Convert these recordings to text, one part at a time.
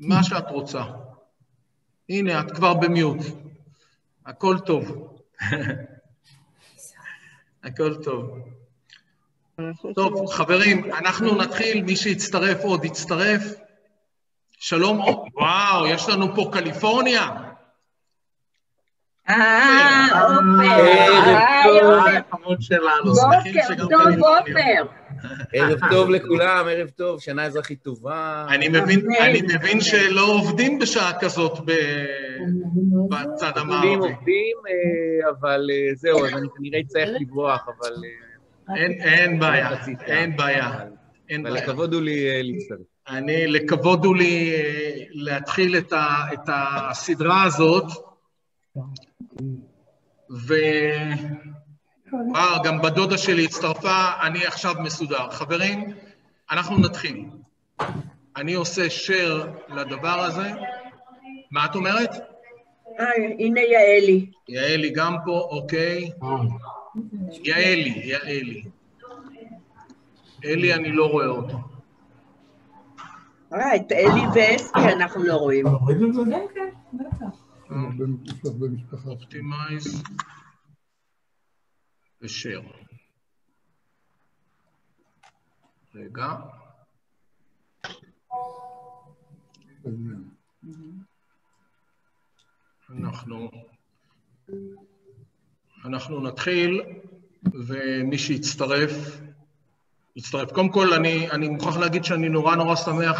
מה שאת רוצה. הנה, את כבר במיוט. הכל טוב. הכל טוב. טוב, חברים, אנחנו נתחיל, מי שיצטרף עוד יצטרף. שלום עוד. וואו, יש לנו פה קליפורניה. חמוד שלנו. בוקר טוב, עופר. ערב טוב לכולם, ערב טוב, שנה אזרחית טובה. אני מבין שלא עובדים בשעה כזאת בצד המערבי. עובדים, אבל זהו, אז אני כנראה צריך לברוח, אבל... אין בעיה, אין בעיה. לכבוד הוא לי להצטרף. לכבוד הוא לי להתחיל את הסדרה הזאת, גם בדודה שלי הצטרפה, אני עכשיו מסודר. חברים, אנחנו נתחיל. אני עושה share לדבר הזה. מה את אומרת? הנה יעלי. יעלי גם פה, אוקיי. יעלי. אלי, אני לא רואה אותו. את אלי ואסקי אנחנו לא רואים. אופטימייז ושאר. רגע. אנחנו נתחיל, ומי שיצטרף, יצטרף. קודם כל, אני מוכרח להגיד שאני נורא שמח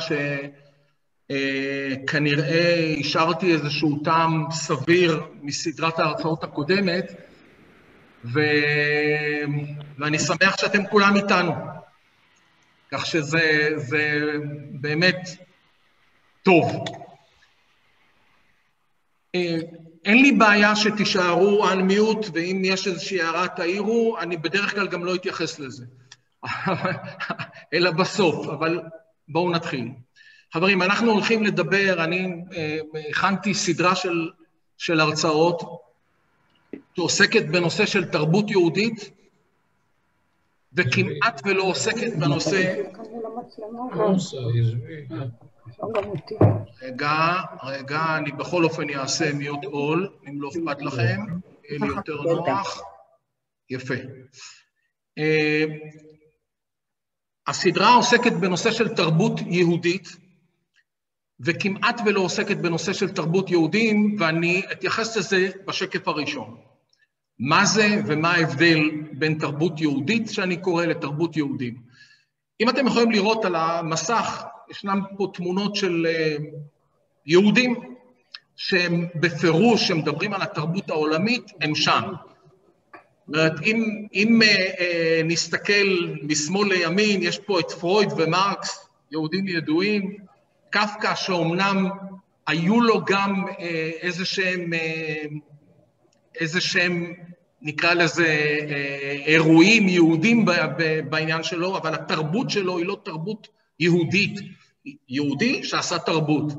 שכנראה השארתי איזשהו טעם סביר מסדרת ההרצאות הקודמת, ואני שמח שאתם כולם איתנו. כך שזה באמת טוב. אין לי בעיה שתישארו על מיוט, ואם יש איזושהי הערה תעירו, אני בדרך כלל גם לא אתייחס לזה. אלא בסוף, אבל בואו נתחיל. חברים, אנחנו הולכים לדבר, אני הכנתי סדרה של הרצאות, שעוסקת בנושא של תרבות יהודית, וכמעט ולא עוסקת בנושא... רגע, אני בכל אופן אעשה מיוט אול, אם לא אכפת לכם, יהיה לי יותר נוח. יפה. הסדרה עוסקת בנושא של תרבות יהודית, וכמעט ולא עוסקת בנושא של תרבות יהודים, ואני אתייחס לזה בשקף הראשון. מה זה ומה ההבדל בין תרבות יהודית, שאני קורא לתרבות יהודים. אם אתם יכולים לראות על המסך, ישנם פה תמונות של יהודים, שהם בפירוש, שמדברים על התרבות העולמית, הם שם. זאת אומרת, אם נסתכל משמאל לימין, יש פה את פרויד ומרקס, יהודים ידועים, קפקא שאומנם היו לו גם איזשהם, נקרא לזה, אירועים יהודים בעניין שלו, אבל התרבות שלו היא לא תרבות יהודית. יהודי שעשה תרבות.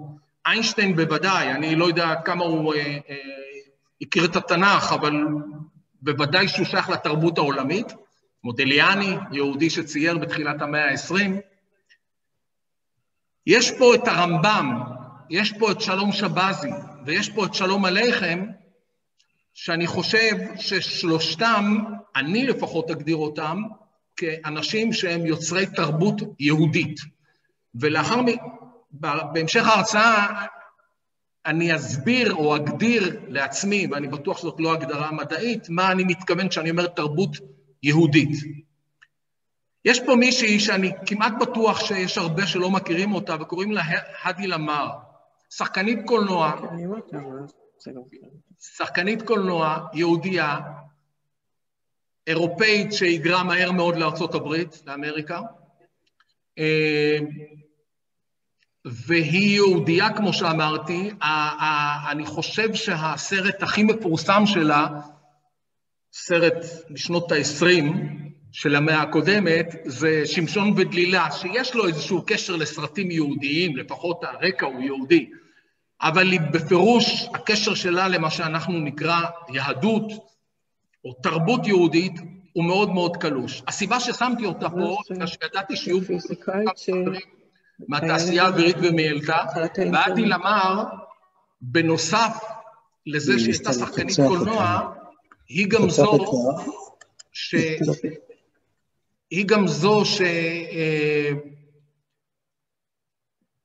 איינשטיין בוודאי, אני לא יודע כמה הוא הכיר את התנ"ך, אבל בוודאי שהוא שייך לתרבות העולמית. מודליאני, יהודי שצייר בתחילת המאה ה-20. יש פה את הרמב"ם, יש פה את שלום שבזי, ויש פה את שלום עליכם, שאני חושב ששלושתם, אני לפחות אגדיר אותם, כאנשים שהם יוצרי תרבות יהודית. ולאחר, בהמשך ההרצאה, אני אסביר או אגדיר לעצמי, ואני בטוח שזאת לא הגדרה מדעית, מה אני מתכוון כשאני אומר תרבות יהודית. יש פה מישהי שאני כמעט בטוח שיש הרבה שלא מכירים אותה, וקוראים לה הדי למר, שחקנית קולנוע, שחקנית קולנוע יהודייה, אירופאית שהיגרה מהר מאוד לארצות הברית, לאמריקה, והיא יהודייה, כמו שאמרתי. אני חושב שהסרט הכי מפורסם שלה, סרט משנות ה-20 של המאה הקודמת, זה שמשון ודלילה, שיש לו איזשהו קשר לסרטים יהודיים, לפחות הרקע הוא יהודי, אבל היא בפירוש, הקשר שלה למה שאנחנו נקרא יהדות, או תרבות יהודית, הוא מאוד מאוד קלוש. הסיבה ששמתי אותה פה, זה שידעתי שיהיו פה חברים מהתעשייה האווירית ומילתה, ועדי למר, בנוסף לזה שהייתה שחקנית קולנוע, היא גם זו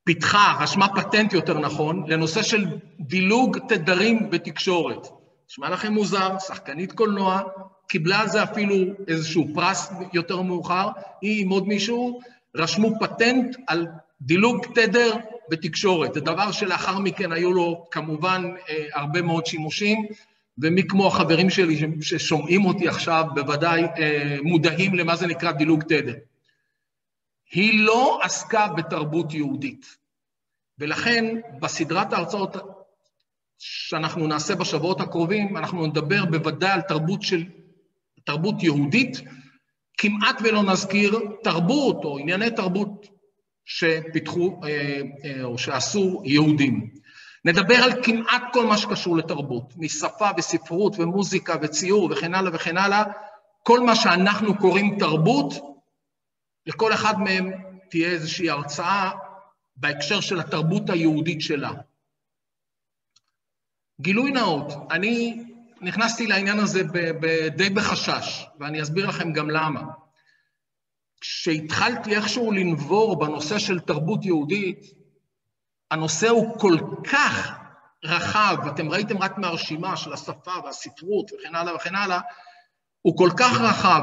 פיתחה, רשמה פטנט יותר נכון, לנושא של דילוג תדרים בתקשורת. נשמע לכם מוזר, שחקנית קולנוע, קיבלה על זה אפילו איזשהו פרס יותר מאוחר, היא עם עוד מישהו, רשמו פטנט על דילוג תדר בתקשורת. זה דבר שלאחר מכן היו לו כמובן הרבה מאוד שימושים, ומי כמו החברים שלי ששומעים אותי עכשיו בוודאי מודעים למה זה נקרא דילוג תדר. היא לא עסקה בתרבות יהודית, ולכן בסדרת ההרצאות שאנחנו נעשה בשבועות הקרובים, אנחנו נדבר בוודאי על תרבות יהודית, כמעט ולא נזכיר תרבות או ענייני תרבות שפיתחו או שעשו יהודים. נדבר על כמעט כל מה שקשור לתרבות, משפה וספרות ומוזיקה וציור וכן הלאה וכן הלאה, כל מה שאנחנו קוראים תרבות, לכל אחד מהם תהיה איזושהי הרצאה בהקשר של התרבות היהודית שלה. גילוי נאות, אני נכנסתי לעניין הזה די בחשש, ואני אסביר לכם גם למה. כשהתחלתי איכשהו לנבור בנושא של תרבות יהודית, הנושא הוא כל כך רחב, אתם ראיתם רק מהרשימה של השפה והספרות וכן הלאה וכן הלאה, הוא כל כך רחב,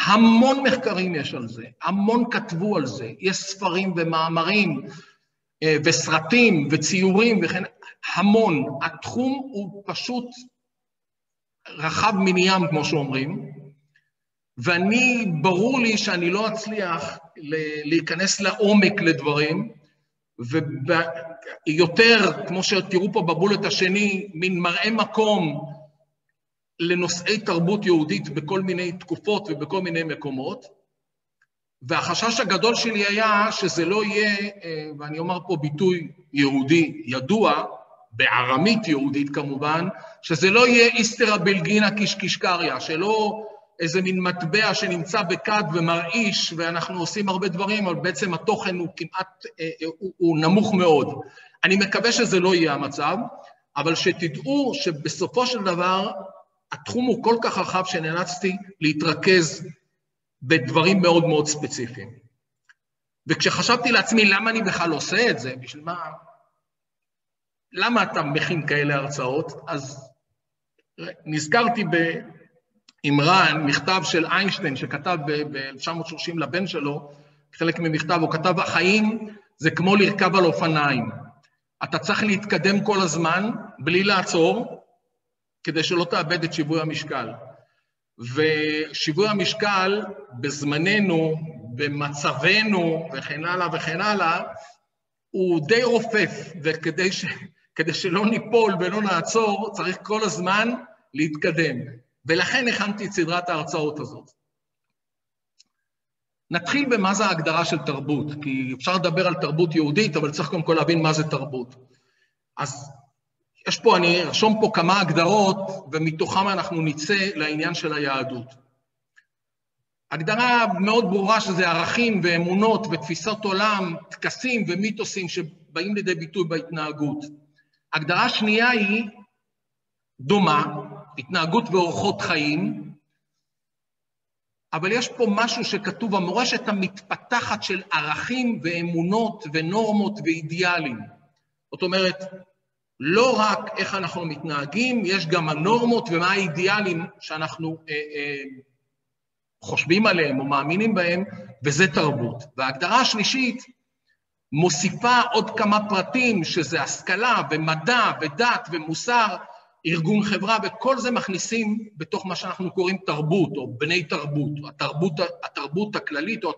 המון מחקרים יש על זה, המון כתבו על זה, יש ספרים ומאמרים וסרטים וציורים וכן, המון. התחום הוא פשוט רחב מני ים, כמו שאומרים, ואני, ברור לי שאני לא אצליח להיכנס לעומק לדברים, ויותר, כמו שתראו פה בבולט השני, מן מראה מקום לנושאי תרבות יהודית בכל מיני תקופות ובכל מיני מקומות, והחשש הגדול שלי היה שזה לא יהיה, ואני אומר פה ביטוי יהודי ידוע, בארמית יהודית כמובן, שזה לא יהיה איסתרא בלגינא קישקישקריא, שלא איזה מין מטבע שנמצא בכד ומרעיש, ואנחנו עושים הרבה דברים, אבל בעצם התוכן הוא כמעט, הוא נמוך מאוד. אני מקווה שזה לא יהיה המצב, אבל שתדעו שבסופו של דבר, התחום הוא כל כך רחב שנאלצתי להתרכז בדברים מאוד מאוד ספציפיים. וכשחשבתי לעצמי למה אני בכלל עושה את זה, בשביל מה, למה אתה מכין כאלה הרצאות, אז נזכרתי באמרן, מכתב של איינשטיין שכתב ב-1930 לבן שלו, חלק ממכתב הוא כתב, החיים זה כמו לרכב על אופניים. אתה צריך להתקדם כל הזמן, בלי לעצור, כדי שלא תאבד את שיווי המשקל. ושיווי המשקל בזמננו, במצבנו וכן הלאה וכן הלאה, הוא די רופף, וכדי שלא ניפול ולא נעצור, צריך כל הזמן להתקדם. ולכן הכנתי את סדרת ההרצאות הזאת. נתחיל במה זה ההגדרה של תרבות, כי אפשר לדבר על תרבות יהודית, אבל צריך קודם כל להבין מה זה תרבות. אז יש פה, אני ארשום פה כמה הגדרות, ומתוכם אנחנו נצא לעניין של היהדות. הגדרה מאוד ברורה שזה ערכים ואמונות ותפיסות עולם, טקסים ומיתוסים שבאים לידי ביטוי בהתנהגות. הגדרה שנייה היא דומה, התנהגות ואורחות חיים, אבל יש פה משהו שכתוב, המורשת המתפתחת של ערכים ואמונות ונורמות ואידיאלים. זאת אומרת, לא רק איך אנחנו מתנהגים, יש גם הנורמות ומה האידיאלים שאנחנו חושבים עליהם או מאמינים בהם, וזה תרבות. וההגדרה השלישית מוסיפה עוד כמה פרטים, שזה השכלה ומדע ודת ומוסר, ארגון חברה, וכל זה מכניסים בתוך מה שאנחנו קוראים תרבות, או בני תרבות, התרבות הכללית או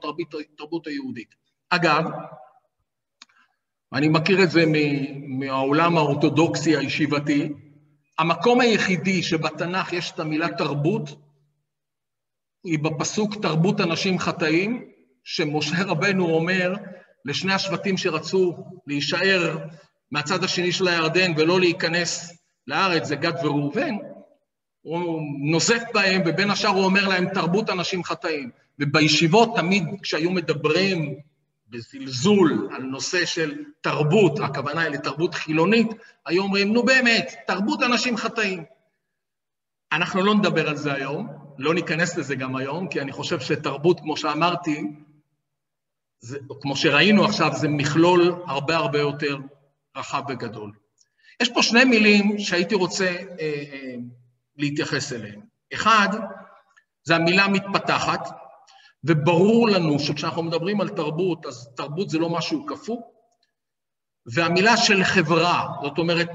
התרבות היהודית. אגב, אני מכיר את זה מהעולם האורתודוקסי הישיבתי, המקום היחידי שבתנ"ך יש את המילה תרבות, היא בפסוק תרבות אנשים חטאים, שמשה רבנו אומר לשני השבטים שרצו להישאר מהצד השני של הירדן ולא להיכנס לארץ, זה גד וראובן, הוא נוזף בהם ובין השאר הוא אומר להם תרבות אנשים חטאים. ובישיבות תמיד כשהיו מדברים בזלזול על נושא של תרבות, הכוונה היא לתרבות חילונית, היו אומרים, נו באמת, תרבות אנשים חטאים. אנחנו לא נדבר על זה היום, לא ניכנס לזה גם היום, כי אני חושב שתרבות, כמו שאמרתי, כמו שראינו עכשיו, זה מכלול הרבה יותר רחב וגדול. יש פה שני מילים שהייתי רוצה להתייחס אליהם. אחד, זה המילה מתפתחת, וברור לנו שכשאנחנו מדברים על תרבות, אז תרבות זה לא משהו כפו, והמילה של חברה, זאת אומרת,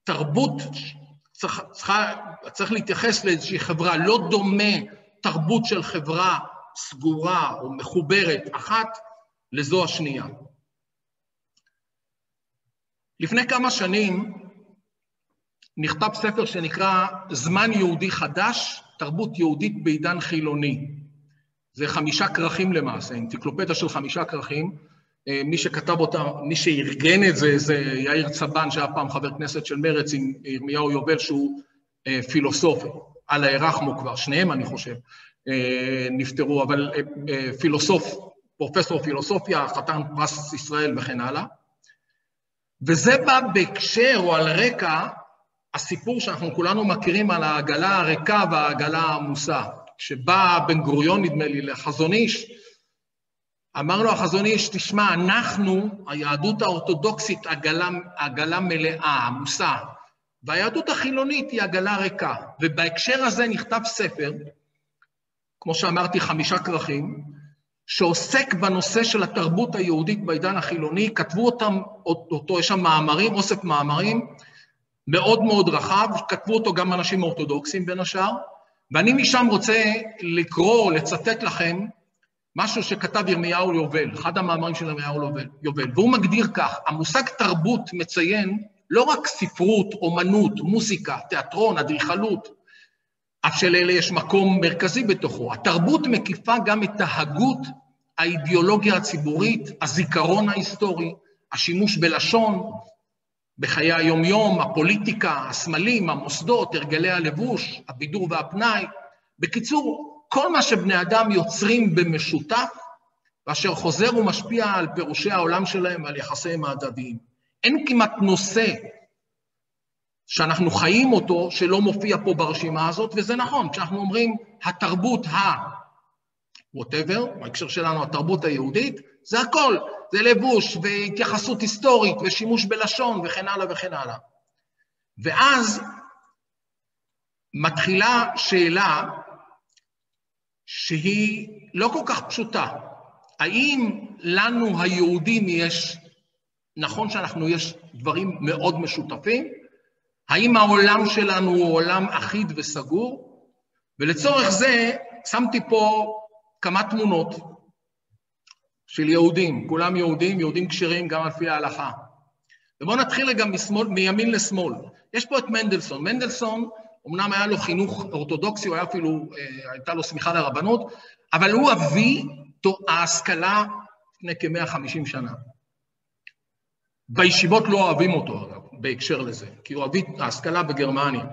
תרבות צריך להתייחס לאיזושהי חברה, לא דומה תרבות של חברה סגורה או מחוברת אחת לזו השנייה. לפני כמה שנים נכתב ספר שנקרא זמן יהודי חדש, תרבות יהודית בעידן חילוני. זה 5 כרכים למעשה, אנציקלופדיה של 5 כרכים. מי שכתב אותה, מי שארגן את זה, זה יאיר צבן, שהיה פעם חבר כנסת של מרץ עם ירמיהו יובל, שהוא פילוסוף, על הירחמו כבר, שניהם אני חושב, נפטרו, אבל פילוסוף, פרופסור פילוסופיה, חתן פרס ישראל וכן הלאה. וזה בא בהקשר או על רקע הסיפור שאנחנו כולנו מכירים על העגלה הריקה והעגלה העמוסה. כשבא בן גוריון, נדמה לי, לחזון איש, אמר לו החזון איש, תשמע, אנחנו, היהדות האורתודוקסית, עגלה מלאה, עמוסה, והיהדות החילונית היא עגלה ריקה. ובהקשר הזה נכתב ספר, כמו שאמרתי, 5 כרכים, שעוסק בנושא של התרבות היהודית בעידן החילוני, כתבו אותו, יש שם מאמרים, אוסף מאמרים, מאוד רחב, כתבו אותו גם אנשים אורתודוקסים בין השאר, ואני משם רוצה לקרוא, לצטט לכם, משהו שכתב ירמיהו יובל, אחד המאמרים של ירמיהו יובל, והוא מגדיר כך, המושג תרבות מציין לא רק ספרות, אומנות, מוזיקה, תיאטרון, אדריכלות, אף שלאלה יש מקום מרכזי בתוכו. התרבות מקיפה גם את ההגות, האידיאולוגיה הציבורית, הזיכרון ההיסטורי, השימוש בלשון, בחיי היום-יום, הפוליטיקה, הסמלים, המוסדות, הרגלי הלבוש, הבידור והפנאי. בקיצור, כל מה שבני אדם יוצרים במשותף, ואשר חוזר ומשפיע על פירושי העולם שלהם ועל יחסיהם ההדדיים. אין כמעט נושא שאנחנו חיים אותו שלא מופיע פה ברשימה הזאת, וזה נכון, כשאנחנו אומרים התרבות whatever, בהקשר שלנו התרבות היהודית, זה הכל, זה לבוש והתייחסות היסטורית ושימוש בלשון וכן הלאה וכן הלאה. ואז מתחילה שאלה שהיא לא כל כך פשוטה. האם לנו היהודים יש, נכון שאנחנו יש דברים מאוד משותפים, האם העולם שלנו הוא עולם אחיד וסגור? ולצורך זה שמתי פה כמה תמונות של יהודים, כולם יהודים, יהודים כשרים גם על פי ההלכה. ובואו נתחיל רגע מימין לשמאל. יש פה את מנדלסון. מנדלסון, אמנם היה לו חינוך אורתודוקסי, הוא היה אפילו, הייתה לו סמיכה לרבנות, אבל הוא אבי ההשכלה לפני כ-150 שנה. בישיבות לא אוהבים אותו, אגב, בהקשר לזה, כי הוא אבי ההשכלה בגרמניה.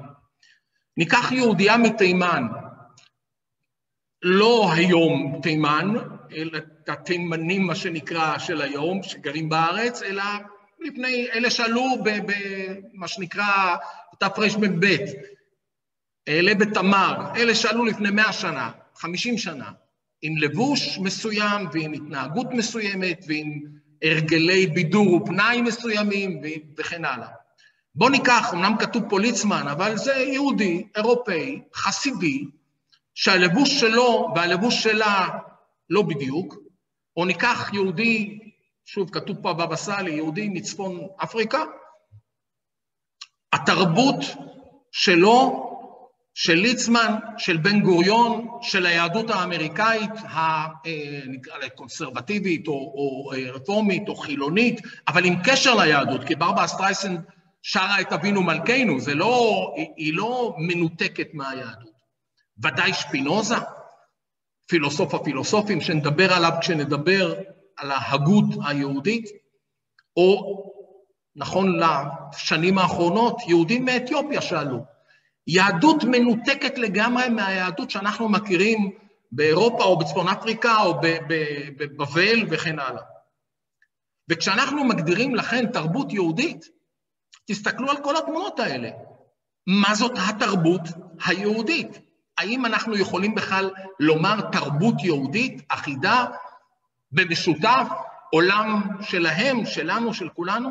ניקח יהודיה מתימן, לא היום תימן, אלא התימנים, מה שנקרא, של היום, שגרים בארץ, אלא לפני אלה שעלו במה שנקרא תרמ"ב, אלה בתמר, אלה שעלו לפני 100 שנה, 50 שנה, עם לבוש מסוים ועם התנהגות מסוימת ועם הרגלי בידור ופנאי מסוימים וכן הלאה. בוא ניקח, אמנם כתוב פה ליצמן, אבל זה יהודי, אירופאי, חסידי, שהלבוש שלו והלבוש שלה לא בדיוק, או ניקח יהודי, שוב כתוב פה בבא סאלי, יהודי מצפון אפריקה, התרבות שלו, של ליצמן, של בן גוריון, של היהדות האמריקאית, נקרא לה קונסרבטיבית או רפורמית או חילונית, אבל עם קשר ליהדות, כי ברברה סטרייסנד שרה את אבינו מלכנו, היא לא מנותקת מהיהדות. ודאי שפינוזה, פילוסוף הפילוסופים, שנדבר עליו כשנדבר על ההגות היהודית, או נכון לשנים האחרונות, יהודים מאתיופיה שעלו. יהדות מנותקת לגמרי מהיהדות שאנחנו מכירים באירופה או בצפון אפריקה או בבבל וכן הלאה. וכשאנחנו מגדירים לכן תרבות יהודית, תסתכלו על כל התמונות האלה. מה זאת התרבות היהודית? האם אנחנו יכולים בכלל לומר תרבות יהודית אחידה במשותף, עולם שלהם, שלנו, של כולנו?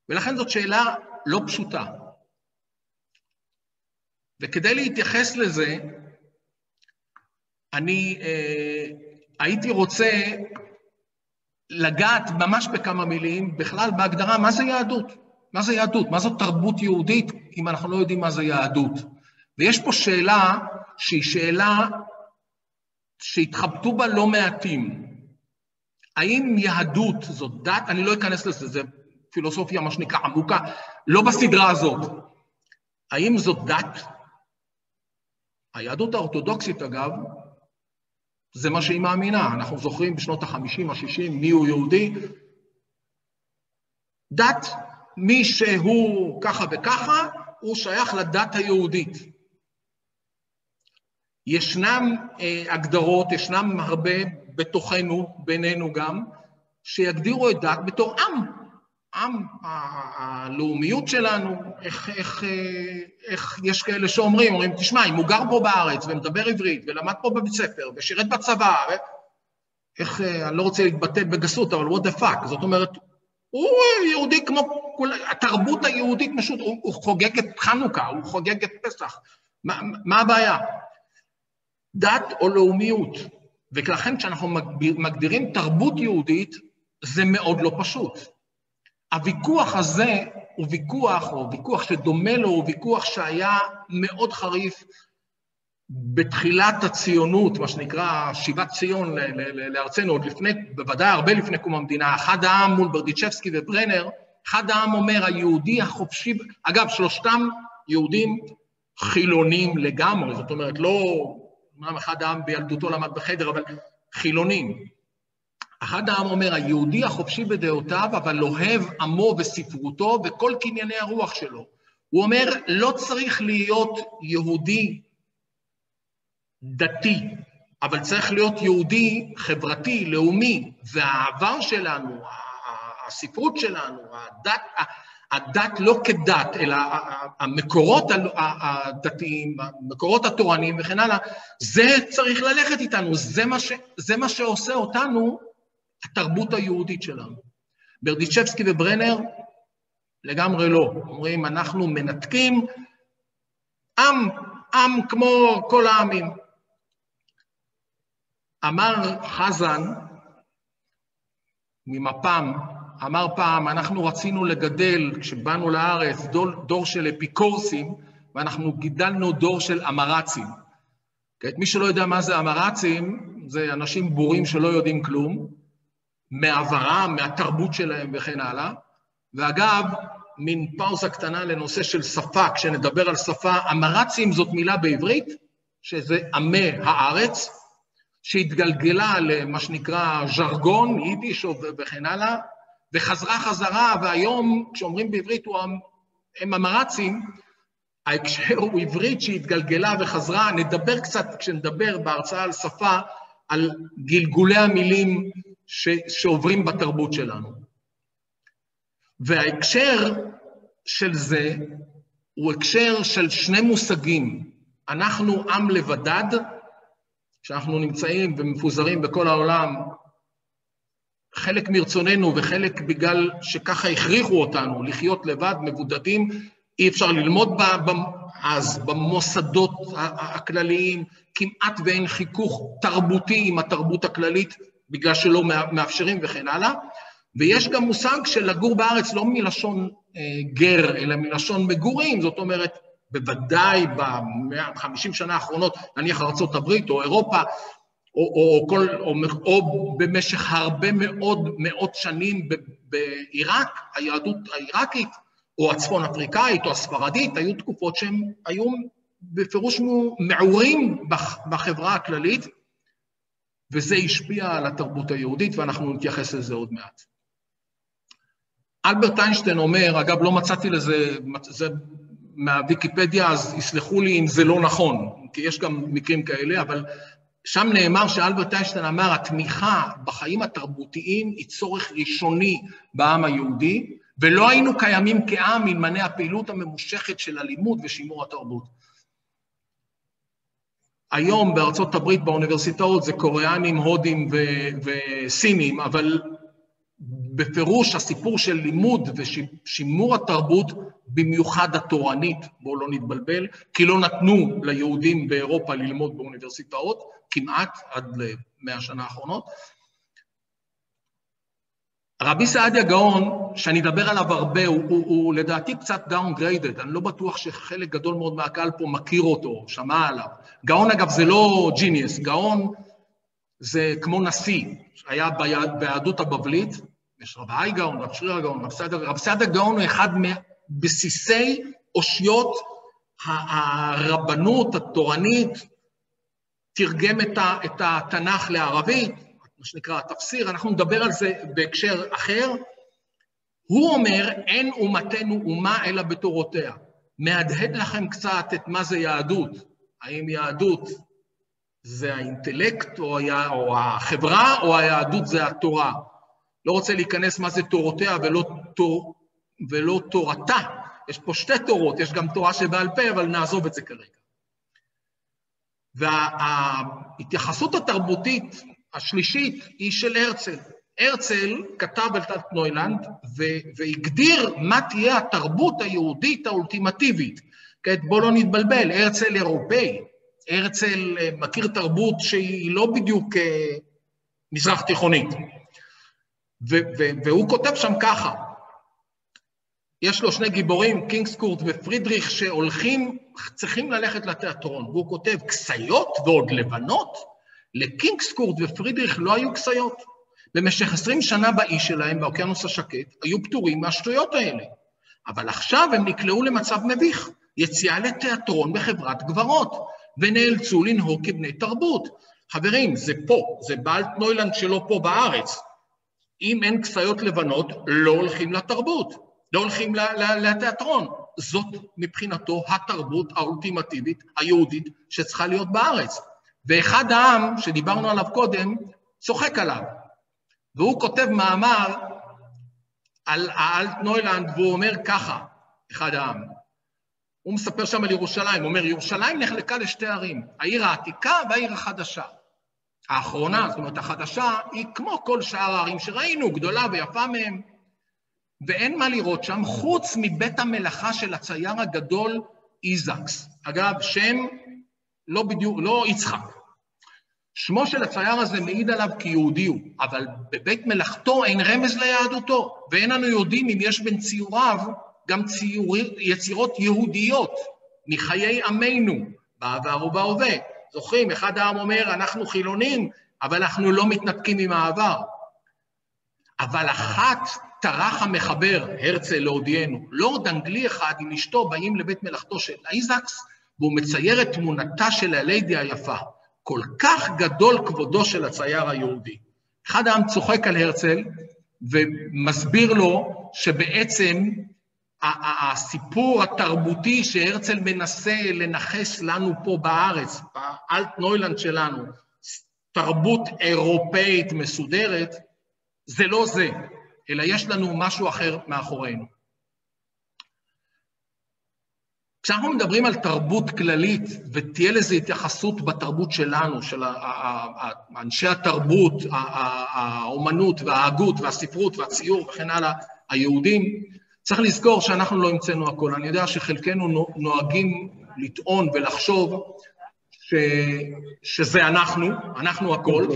ולכן זאת שאלה לא פשוטה. וכדי להתייחס לזה, אני הייתי רוצה לגעת ממש בכמה מילים, בכלל בהגדרה מה זה יהדות. מה זה יהדות? מה זאת תרבות יהודית אם אנחנו לא יודעים מה זה יהדות? ויש פה שאלה שהיא שאלה שהתחבטו בה לא מעטים. האם יהדות זאת דת? אני לא אכנס לזה, זה פילוסופיה מה שנקרא עמוקה, לא בסדרה הזאת. האם זאת דת? היהדות האורתודוקסית אגב, זה מה שהיא מאמינה. אנחנו זוכרים בשנות ה-50, ה-60, מי הוא יהודי. דת, מי שהוא ככה וככה, הוא שייך לדת היהודית. ישנם הגדרות, ישנם הרבה בתוכנו, בינינו גם, שיגדירו את דת בתור עם, הלאומיות שלנו, איך יש כאלה שאומרים, תשמע, אם הוא גר פה בארץ ומדבר עברית ולמד פה בבית ספר ושירת בצבא, אני לא רוצה להתבטא בגסות, אבל what the fuck, זאת אומרת, הוא יהודי כמו התרבות היהודית, הוא חוגג את חנוכה, הוא חוגג את פסח, מה הבעיה? דת או לאומיות, ולכן כשאנחנו מגדירים תרבות יהודית, זה מאוד לא פשוט. הוויכוח הזה הוא ויכוח, או ויכוח שדומה לו, הוא ויכוח שהיה מאוד חריף בתחילת הציונות, מה שנקרא שיבת ציון לארצנו, עוד לפני, בוודאי הרבה לפני קום המדינה, אחד העם מול ברדיצ'בסקי וברנר, אחד העם אומר, היהודי החופשי, אגב, שלושתם יהודים חילונים לגמרי, זאת אומרת, לא, אחד העם בילדותו למד בחדר, אבל חילונים. אחד העם אומר, היהודי החופשי בדעותיו, אבל אוהב עמו וספרותו וכל קנייני הרוח שלו. הוא אומר, לא צריך להיות יהודי דתי, אבל צריך להיות יהודי חברתי, לאומי, והעבר שלנו, הספרות שלנו, הדת לא כדת, אלא המקורות הדתיים, המקורות התורניים וכן הלאה, זה צריך ללכת איתנו, זה מה שעושה אותנו, התרבות היהודית שלנו. ברדיצ'בסקי וברנר לגמרי לא. אומרים, אנחנו מנתקים עם כמו כל העמים. אמר חזן ממפ"ם, אמר פעם, אנחנו רצינו לגדל, כשבאנו לארץ, דור של אפיקורסים, ואנחנו גידלנו דור של אמרצים. מי שלא יודע מה זה אמרצים, זה אנשים בורים שלא יודעים כלום, מעברם, מהתרבות שלהם וכן הלאה. ואגב, מין פאוזה קטנה לנושא של שפה, כשנדבר על שפה, אמרצים זאת מילה בעברית, שזה עמי הארץ, שהתגלגלה למה שנקרא ז'רגון, יידיש וכן הלאה, וחזרה חזרה, והיום כשאומרים בעברית הם אמרצים, ההקשר הוא עברית שהתגלגלה וחזרה, נדבר קצת, כשנדבר בהרצאה על שפה, על גלגולי המילים שעוברים בתרבות שלנו. וההקשר של זה הוא הקשר של שני מושגים. אנחנו עם לבדד, שאנחנו נמצאים ומפוזרים בכל העולם, חלק מרצוננו וחלק בגלל שככה הכריחו אותנו לחיות לבד, מבודדים, אי אפשר ללמוד אז במוסדות הכלליים, כמעט ואין חיכוך תרבותי עם התרבות הכללית, בגלל שלא מאפשרים וכן הלאה, ויש גם מושג של לגור בארץ לא מלשון גר, אלא מלשון מגורים, זאת אומרת, בוודאי ב-50 שנה האחרונות, נניח ארצות הברית או אירופה, או במשך הרבה מאות שנים בעיראק, היהדות העיראקית, או הצפון אפריקאית, או הספרדית, היו תקופות שהם היו בפירוש מעורים בחברה הכללית, וזה השפיע על התרבות היהודית, ואנחנו נתייחס לזה עוד מעט. אלברט איינשטיין אומר, אגב לא מצאתי לזה, זה מהוויקיפדיה, אז יסלחו לי אם זה לא נכון, כי יש גם מקרים כאלה, אבל שם נאמר שאלברט איינשטיין אמר, התמיכה בחיים התרבותיים היא צורך ראשוני בעם היהודי, ולא היינו קיימים כעם אלמלא הפעילות הממושכת של הלימוד ושימור התרבות. היום בארצות הברית באוניברסיטאות זה קוריאנים, הודים וסינים, אבל בפירוש הסיפור של לימוד ושימור התרבות, במיוחד התורנית, בואו לא נתבלבל, כי לא נתנו ליהודים באירופה ללמוד באוניברסיטאות, כמעט עד ל100 שנה האחרונות. רבי סעדיה גאון, שאני אדבר עליו הרבה, הוא לדעתי קצת downgraded, אני לא בטוח שחלק גדול מאוד מהקהל פה מכיר אותו, שמע עליו. גאון אגב זה לא ג'יניוס, גאון זה כמו נשיא, היה ביהדות הבבלית, יש רב האי גאון, רב שריר הגאון, רב סעדיה גאון הוא אחד מבסיסי אושיות הרבנות התורנית, תרגם את התנ"ך לערבית, מה שנקרא התפסיר, אנחנו נדבר על זה בהקשר אחר. הוא אומר, אין אומתנו אומה אלא בתורותיה. מהדהד לכם קצת את מה זה יהדות. האם יהדות זה האינטלקט או החברה, או היהדות זה התורה. לא רוצה להיכנס מה זה תורותיה ולא תורתה. יש פה שתי תורות, יש גם תורה שבעל פה, אבל נעזוב את זה כרגע. וההתייחסות התרבותית השלישית היא של הרצל. הרצל כתב על אלטנוילנד והגדיר מה תהיה התרבות היהודית האולטימטיבית. כעת בוא לא נתבלבל, הרצל אירופאי, הרצל מכיר תרבות שהיא לא בדיוק מזרח תיכונית. והוא כותב שם ככה, יש לו שני גיבורים, קינגסקורט ופרידריך, צריכים ללכת לתיאטרון, והוא כותב, כסיות ועוד לבנות, לקינגסקורט ופרידריך לא היו כסיות. במשך 20 שנה באיש שלהם, באוקיינוס השקט, היו פטורים מהשטויות האלה. אבל עכשיו הם נקלעו למצב מביך, יציאה לתיאטרון בחברת גברות, ונאלצו לנהוג כבני תרבות. חברים, זה פה, זה באלטנוילנד שלו פה בארץ. אם אין כסיות לבנות, לא הולכים לתרבות, לא הולכים לתיאטרון. זאת מבחינתו התרבות האולטימטיבית היהודית שצריכה להיות בארץ. ואחד העם, שדיברנו עליו קודם, צוחק עליו. והוא כותב מאמר על האלטנוילנד, והוא אומר ככה, אחד העם. הוא מספר שם על ירושלים, הוא אומר, ירושלים נחלקה לשתי ערים, העיר העתיקה והעיר החדשה. האחרונה, זאת אומרת החדשה, היא כמו כל שאר הערים שראינו, גדולה ויפה מהם. ואין מה לראות שם, חוץ מבית המלאכה של הצייר הגדול איזקס. אגב, שם לא בדיוק, לא יצחק. שמו של הצייר הזה מעיד עליו כיהודי הוא, אבל בבית מלאכתו אין רמז ליהדותו, ואין אנו יודעים אם יש בין ציוריו גם יצירות יהודיות מחיי עמנו, בעבר ובהווה. זוכרים, אחד העם אומר, אנחנו חילונים, אבל אנחנו לא מתנתקים עם העבר. אבל אחת טרח המחבר, הרצל להודיענו, לורד אנגלי אחד עם אשתו באים לבית מלאכתו של איזקס, והוא מצייר את תמונתה של הליידי היפה. כל כך גדול כבודו של הצייר היהודי. אחד העם צוחק על הרצל, ומסביר לו שבעצם הסיפור התרבותי שהרצל מנסה לנחש לנו פה בארץ, באלטנוילנד שלנו, תרבות אירופאית מסודרת, זה לא זה, אלא יש לנו משהו אחר מאחורינו. כשאנחנו מדברים על תרבות כללית, ותהיה לזה התייחסות בתרבות שלנו, של אנשי התרבות, האומנות וההגות והספרות והציור וכן הלאה, היהודים, צריך לזכור שאנחנו לא המצאנו הכל. אני יודע שחלקנו נוהגים לטעון ולחשוב שזה אנחנו הכל.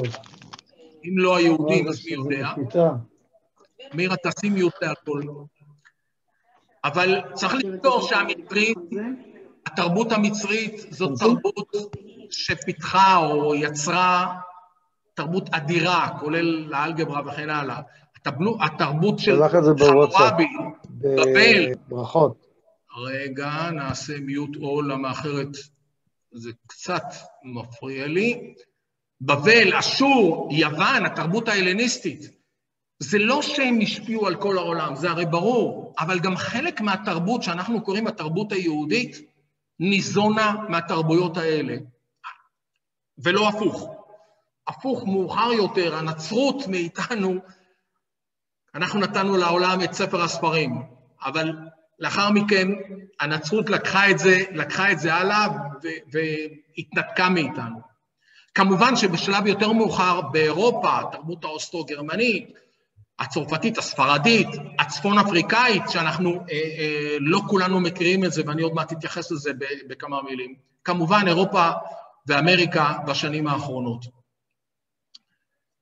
אם לא היהודים, אז מי יודע. מירה, תשים מיותר הכל. אבל צריך לזכור שהמצרית, התרבות המצרית, זאת תרבות שפיתחה או יצרה תרבות אדירה, כולל האלגברה וכן הלאה. התרבות של חמורבי, בבל. ברכות. רגע, נעשה מיוט אול, למה אחרת זה קצת מפריע לי. בבל, אשור, יוון, התרבות ההלניסטית, זה לא שהם השפיעו על כל העולם, זה הרי ברור, אבל גם חלק מהתרבות שאנחנו קוראים התרבות היהודית, ניזונה מהתרבויות האלה. ולא הפוך. הפוך מאוחר יותר, הנצרות מאיתנו, אנחנו נתנו לעולם את ספר הספרים, אבל לאחר מכן הנצרות לקחה את זה הלאה והתנתקה מאיתנו. כמובן שבשלב יותר מאוחר באירופה, התרבות האוסטרו-גרמנית, הצרפתית, הספרדית, הצפון אפריקאית, שאנחנו לא כולנו מכירים את זה, ואני עוד מעט אתייחס לזה בכמה מילים. כמובן אירופה ואמריקה בשנים האחרונות.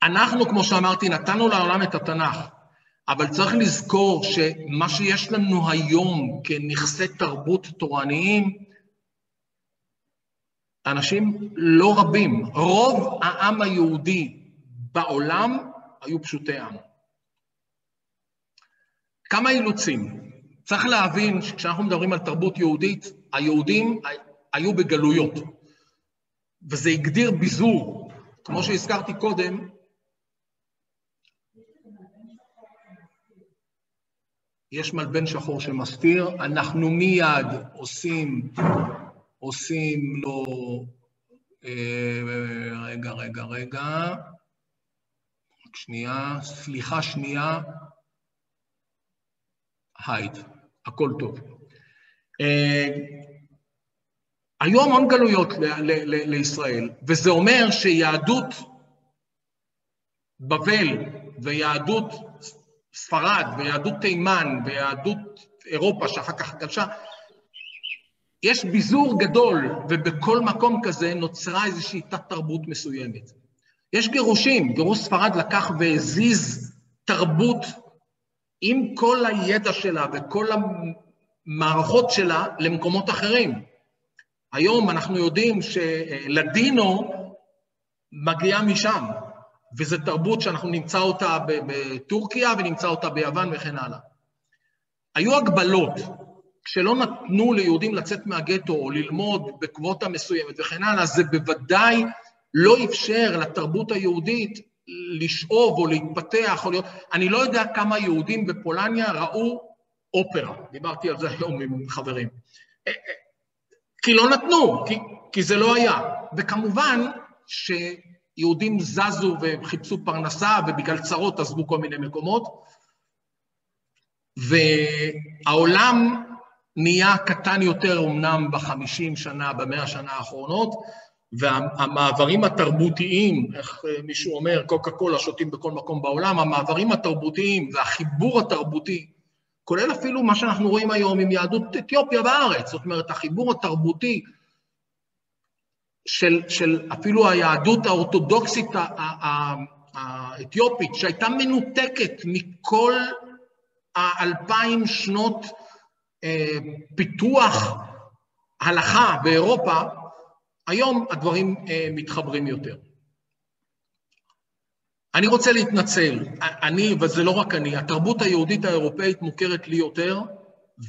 אנחנו, כמו שאמרתי, נתנו לעולם את התנ"ך, אבל צריך לזכור שמה שיש לנו היום כנכסי תרבות תורניים, אנשים לא רבים, רוב העם היהודי בעולם היו פשוטי עם. כמה אילוצים. צריך להבין שכשאנחנו מדברים על תרבות יהודית, היהודים היו בגלויות, וזה הגדיר ביזור. כמו שהזכרתי קודם, יש מלבן שחור שמסתיר, אנחנו מיד עושים לו, רגע, שנייה, סליחה שנייה, הייד, הכל טוב. היו המון גלויות לישראל, וזה אומר שיהדות בבל ויהדות ספרד ויהדות תימן ויהדות אירופה שאחר כך גלשה, יש ביזור גדול, ובכל מקום כזה נוצרה איזושהי תת-תרבות מסוימת. יש גירושים, גירוש ספרד לקח והזיז תרבות עם כל הידע שלה וכל המערכות שלה למקומות אחרים. היום אנחנו יודעים שלדינו מגיעה משם, וזו תרבות שאנחנו נמצא אותה בטורקיה ונמצא אותה ביוון וכן הלאה. היו הגבלות, כשלא נתנו ליהודים לצאת מהגטו או ללמוד בקווטה מסוימת וכן הלאה, זה בוודאי לא אפשר לתרבות היהודית לשאוב או להתפתח או להיות... אני לא יודע כמה יהודים בפולניה ראו אופרה, דיברתי על זה היום עם חברים. כי לא נתנו, כי זה לא היה. וכמובן שיהודים זזו וחיפשו פרנסה ובגלל צרות עזבו כל מיני מקומות, והעולם נהיה קטן יותר אמנם ב50 שנה, ב100 שנה האחרונות, והמעברים התרבותיים, איך מישהו אומר, קוקה קולה שותים בכל מקום בעולם, המעברים התרבותיים והחיבור התרבותי, כולל אפילו מה שאנחנו רואים היום עם יהדות אתיופיה בארץ, זאת אומרת, החיבור התרבותי של אפילו היהדות האורתודוקסית האתיופית, שהייתה מנותקת מכל 2000 שנות פיתוח הלכה באירופה, היום הדברים מתחברים יותר. אני רוצה להתנצל, וזה לא רק אני, התרבות היהודית האירופאית מוכרת לי יותר,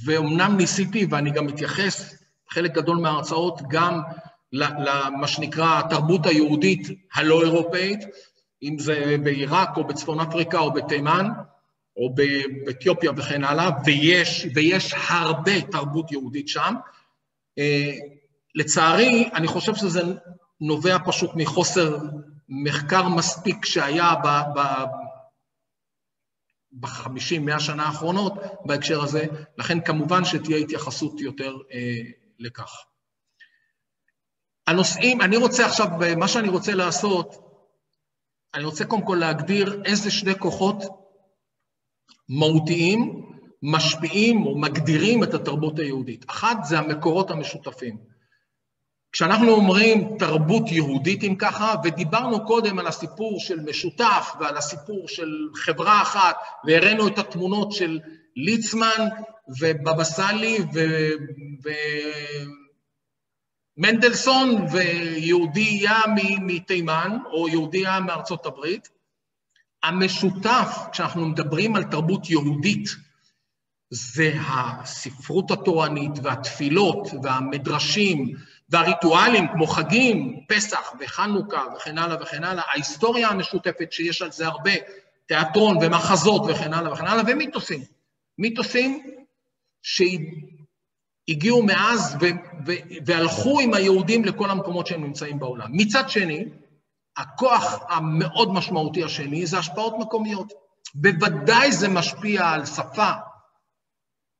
ואומנם ניסיתי, ואני גם מתייחס חלק גדול מההרצאות, גם למה שנקרא התרבות היהודית הלא אירופאית, אם זה בעיראק או בצפון אפריקה או בתימן, או באתיופיה וכן הלאה, ויש הרבה תרבות יהודית שם. לצערי, אני חושב שזה נובע פשוט מחוסר מחקר מספיק שהיה ב50-100 שנה האחרונות בהקשר הזה, לכן כמובן שתהיה התייחסות יותר לכך. הנושאים, אני רוצה עכשיו, מה שאני רוצה לעשות, אני רוצה קודם כל להגדיר איזה שני כוחות מהותיים, משפיעים או מגדירים את התרבות היהודית. אחד זה המקורות המשותפים. כשאנחנו אומרים תרבות יהודית אם ככה, ודיברנו קודם על הסיפור של משותף ועל הסיפור של חברה אחת, והראינו את התמונות של ליצמן ובבא סאלי ומנדלסון ויהודייה מתימן או יהודייה מארצות הברית, המשותף, כשאנחנו מדברים על תרבות יהודית, זה הספרות התורנית והתפילות והמדרשים והריטואלים כמו חגים, פסח וחנוכה וכן הלאה וכן הלאה, ההיסטוריה המשותפת שיש על זה הרבה, תיאטרון ומחזות וכן הלאה וכן הלאה, ומיתוסים. מיתוסים שהגיעו מאז והלכו עם היהודים לכל המקומות שהם נמצאים בעולם. מצד שני, הכוח המאוד משמעותי השני זה השפעות מקומיות. בוודאי זה משפיע על שפה,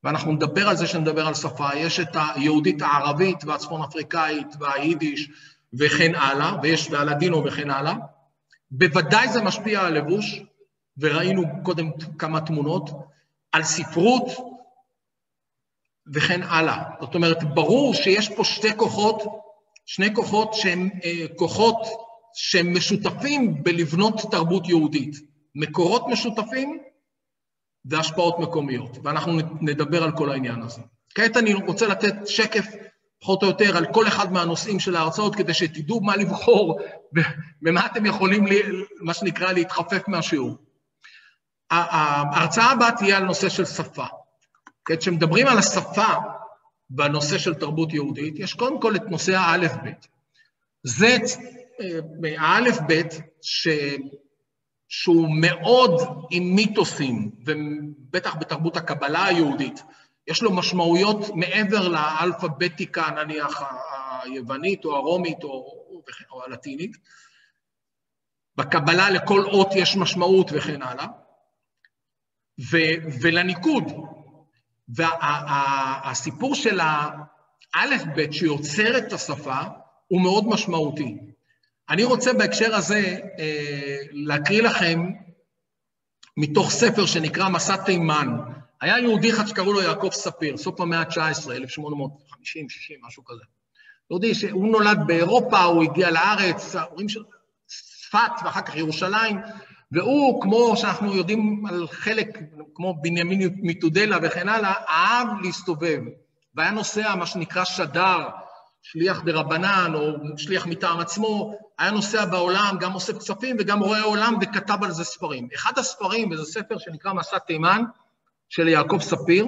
ואנחנו נדבר על זה שנדבר על שפה. יש את היהודית הערבית והצפון אפריקאית והיידיש וכן הלאה, ויש והלדינו וכן הלאה. בוודאי זה משפיע על לבוש, וראינו קודם כמה תמונות, על ספרות וכן הלאה. זאת אומרת, ברור שיש פה שני כוחות שהם כוחות שהם משותפים בלבנות תרבות יהודית. מקורות משותפים והשפעות מקומיות, ואנחנו נדבר על כל העניין הזה. כעת אני רוצה לתת שקף פחות או יותר על כל אחד מהנושאים של ההרצאות, כדי שתדעו מה לבחור, ומה אתם יכולים, מה שנקרא, להתחפף מהשיעור. ההרצאה הבאה תהיה על נושא של שפה. כשמדברים על השפה בנושא של תרבות יהודית, יש קודם כל את נושא האלף-בית. זה האלף-בית שהוא מאוד עם מיתוסים, ובטח בתרבות הקבלה היהודית, יש לו משמעויות מעבר לאלפביתיקה, נניח היוונית או הרומית או הלטינית. בקבלה לכל אות יש משמעות וכן הלאה. ולניקוד. והסיפור של האלף-בית שיוצר את השפה הוא מאוד משמעותי. אני רוצה בהקשר הזה להקריא לכם מתוך ספר שנקרא מסע תימן. היה יהודי אחד שקראו לו יעקב ספיר, סוף המאה ה-19, 1850, 60, משהו כזה. יהודי שהוא נולד באירופה, הוא הגיע לארץ, ההורים של צפת ואחר כך ירושלים, והוא, כמו שאנחנו יודעים על חלק, כמו בנימין מתודלה וכן הלאה, אהב להסתובב, והיה נוסע מה שנקרא שדר, שליח דרבנן או שליח מטעם עצמו, היה נוסע בעולם, גם אוסף כספים וגם רואה עולם וכתב על זה ספרים. אחד הספרים, וזה ספר שנקרא מסע תימן, של יעקב ספיר.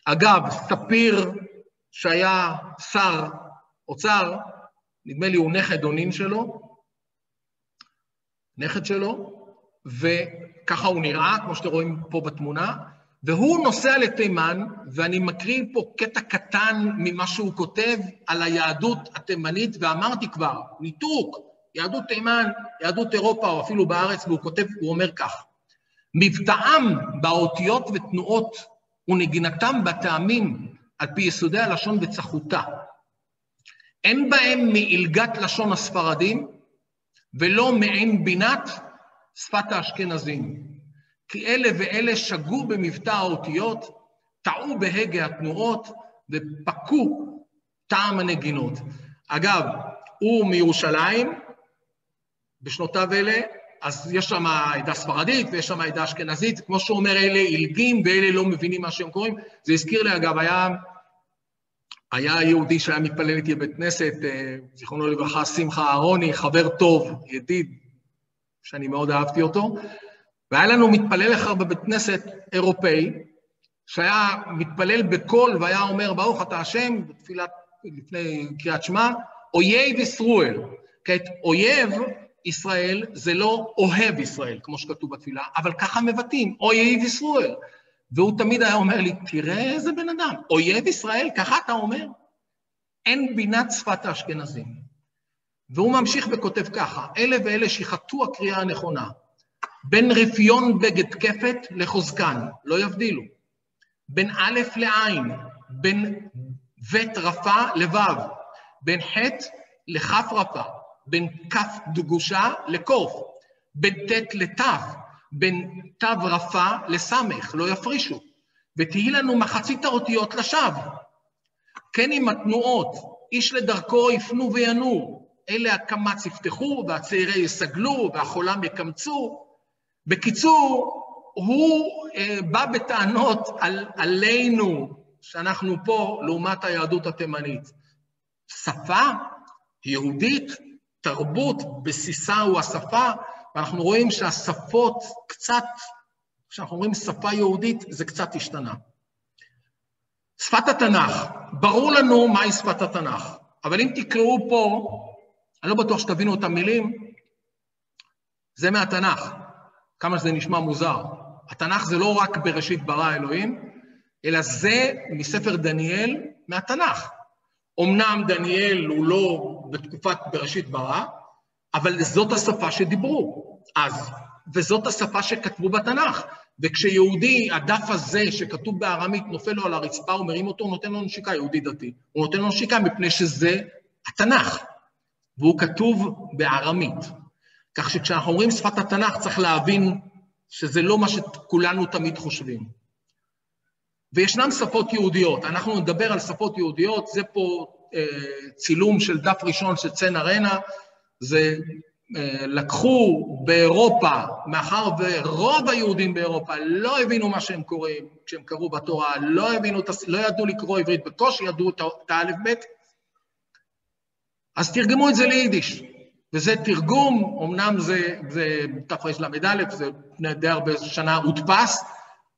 אגב, ספיר שהיה שר אוצר, נדמה לי הוא נכד או נין שלו, נכד שלו, וככה הוא נראה, כמו שאתם רואים פה בתמונה, והוא נוסע לתימן, ואני מקריא פה קטע קטן ממה שהוא כותב על היהדות התימנית, ואמרתי כבר, ניתוק, יהדות תימן, יהדות אירופה, או אפילו בארץ, והוא כותב, הוא אומר כך, מבטאם באותיות ותנועות ונגינתם בטעמים על פי יסודי הלשון וצחותה. אין בהם מעילגת לשון הספרדים ולא מעין בינת שפת האשכנזים. כי אלה ואלה שגו במבטא האותיות, טעו בהגה התנועות ופקו טעם הנגינות. אגב, הוא מירושלים, בשנותיו אלה, אז יש שם עדה ספרדית ויש שם עדה אשכנזית, כמו שהוא אומר, אלה אילגים ואלה לא מבינים מה שהם קוראים. זה הזכיר לי, אגב, היה יהודי שהיה מתפלל איתי בבית כנסת, זיכרונו לברכה, שמחה אהרוני, חבר טוב, ידיד, שאני מאוד אהבתי אותו, והיה לנו מתפלל אחר בבית כנסת אירופאי, שהיה מתפלל בקול והיה אומר, ברוך אתה השם, בתפילת לפני קריאת שמע, אויב ישראל. כעת אויב ישראל זה לא אוהב ישראל, כמו שכתוב בתפילה, אבל ככה מבטאים, אויב ישראל. והוא תמיד היה אומר לי, תראה איזה בן אדם, אויב ישראל, ככה אתה אומר? אין בינת שפת האשכנזים. והוא ממשיך וכותב ככה, אלה ואלה שיחתו הקריאה הנכונה, בין רפיון בגד כפת לחוזקן, לא יבדילו, בין א' לעין, בין ב' רפה לבב, בין ח' לכף רפה, בין כף דגושה לקוף, בין ת' לת', בין ת' רפה לסמך, לא יפרישו, ותהי לנו מחצית האותיות לשווא. כן עם התנועות, איש לדרכו יפנו וינור, אלה הקמץ יפתחו, והצעירי יסגלו, והחולם יקמצו. בקיצור, הוא בא בטענות עלינו, שאנחנו פה לעומת היהדות התימנית. שפה יהודית, תרבות, בסיסה הוא השפה, ואנחנו רואים שהשפות קצת, כשאנחנו אומרים שפה יהודית, זה קצת השתנה. שפת התנ"ך, ברור לנו מהי שפת התנ"ך, אבל אם תקראו פה, אני לא בטוח שתבינו את המילים, זה מהתנ"ך. כמה שזה נשמע מוזר. התנ"ך זה לא רק בראשית ברא אלוהים, אלא זה מספר דניאל מהתנ"ך. אמנם דניאל הוא לא בתקופת בראשית ברא, אבל זאת השפה שדיברו אז, וזאת השפה שכתבו בתנ"ך. וכשיהודי, הדף הזה שכתוב בארמית נופל לו על הרצפה, הוא מרים אותו, הוא נותן לו נשיקה, יהודי דתי. הוא נותן לו נשיקה מפני שזה התנ"ך, והוא כתוב בארמית. כך שכשאנחנו אומרים שפת התנ"ך, צריך להבין שזה לא מה שכולנו תמיד חושבים. וישנן שפות יהודיות, אנחנו נדבר על שפות יהודיות, זה פה צילום של דף ראשון של צן ארנה, זה לקחו באירופה, מאחר ורוב היהודים באירופה לא הבינו מה שהם קוראים, כשהם קראו בתורה, לא ידעו לקרוא עברית, בקושי ידעו את האלף בית, אז תרגמו את זה ליידיש, וזה תרגום, אמנם זה תרל"א, זה די הרבה שנה הודפס,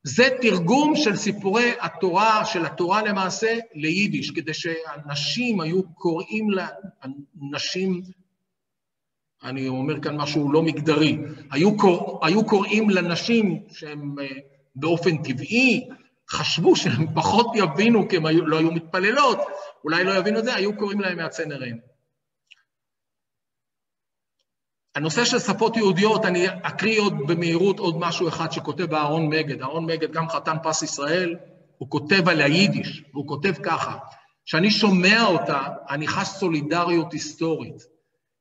זה תרגום של סיפורי התורה, של התורה למעשה, ליידיש, כדי שאנשים היו קוראים לאנשים, אני אומר כאן משהו לא מגדרי, היו קוראים לנשים שהם באופן טבעי, חשבו שהם פחות יבינו, כי הם לא היו מתפללות, אולי לא יבינו את זה, היו קוראים להם מהצן ארנה. הנושא של שפות יהודיות, אני אקריא עוד במהירות עוד משהו אחד שכותב אהרון מגד. אהרון מגד, גם חתן פרס ישראל, הוא כותב על היידיש, והוא כותב ככה, שאני שומע אותה, אני חש סולידריות היסטורית.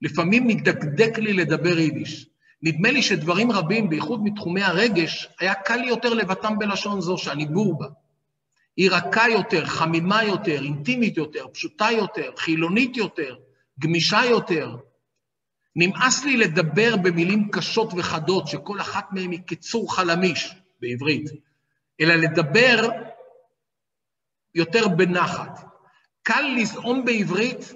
לפעמים מדקדק לי לדבר יידיש. נדמה לי שדברים רבים, בייחוד מתחומי הרגש, היה קל לי יותר לבטם בלשון זו שאני בור בה. היא רכה יותר, חמימה יותר, אינטימית יותר, פשוטה יותר, חילונית יותר, גמישה יותר. נמאס לי לדבר במילים קשות וחדות, שכל אחת מהן היא קיצור חלמיש בעברית, אלא לדבר יותר בנחת. קל לזעום בעברית,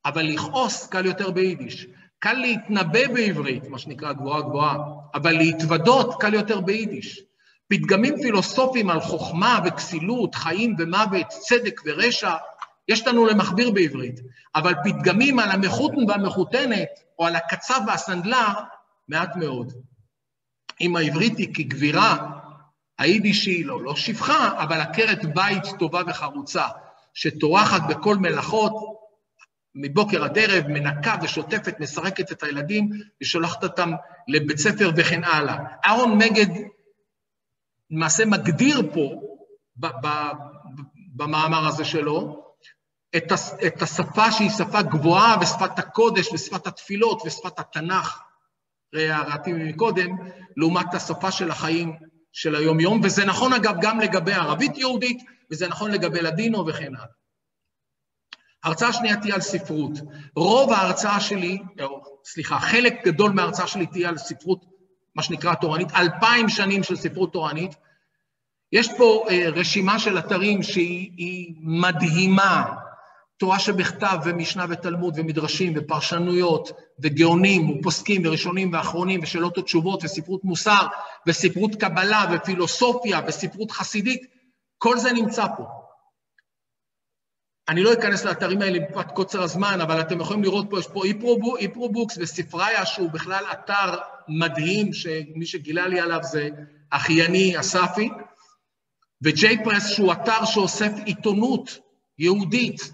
אבל לכעוס קל יותר ביידיש. קל להתנבא בעברית, מה שנקרא גבוהה גבוהה, אבל להתוודות קל יותר ביידיש. פתגמים פילוסופיים על חוכמה וכסילות, חיים ומוות, צדק ורשע, יש לנו למכביר בעברית, אבל פתגמים על המחותן והמחותנת, או על הקצב והסנדלר, מעט מאוד. אם העברית היא כגבירה, היידיש היא לא שפחה, אבל עקרת בית טובה וחרוצה, שטורחת בכל מלאכות, מבוקר עד ערב, מנקה ושוטפת, משחקת את הילדים, ושולחת אותם לבית ספר וכן הלאה. אהרון מגד למעשה מגדיר פה, במאמר הזה שלו, את השפה שהיא שפה גבוהה, ושפת הקודש, ושפת התפילות, ושפת התנ"ך, ראיתי מקודם, לעומת השפה של החיים של היום-יום, וזה נכון אגב גם לגבי ערבית יהודית, וזה נכון לגבי לדינו וכן הלאה. ההרצאה השנייה תהיה על ספרות. רוב ההרצאה שלי, חלק גדול מההרצאה שלי תהיה על ספרות, מה שנקרא תורנית, 2000 שנים של ספרות תורנית. יש פה רשימה של אתרים שהיא מדהימה, תורה שבכתב ומשנה ותלמוד ומדרשים ופרשנויות וגאונים ופוסקים וראשונים ואחרונים ושאלות ותשובות וספרות מוסר וספרות קבלה ופילוסופיה וספרות חסידית, כל זה נמצא פה. אני לא אכנס לאתרים האלה מפאת קוצר הזמן, אבל אתם יכולים לראות פה, יש פה איפרובוקס וספריה, שהוא בכלל אתר מדהים, שמי שגילה לי עליו זה אחייני אספי, וג'יי פרס שהוא אתר שאוסף עיתונות יהודית,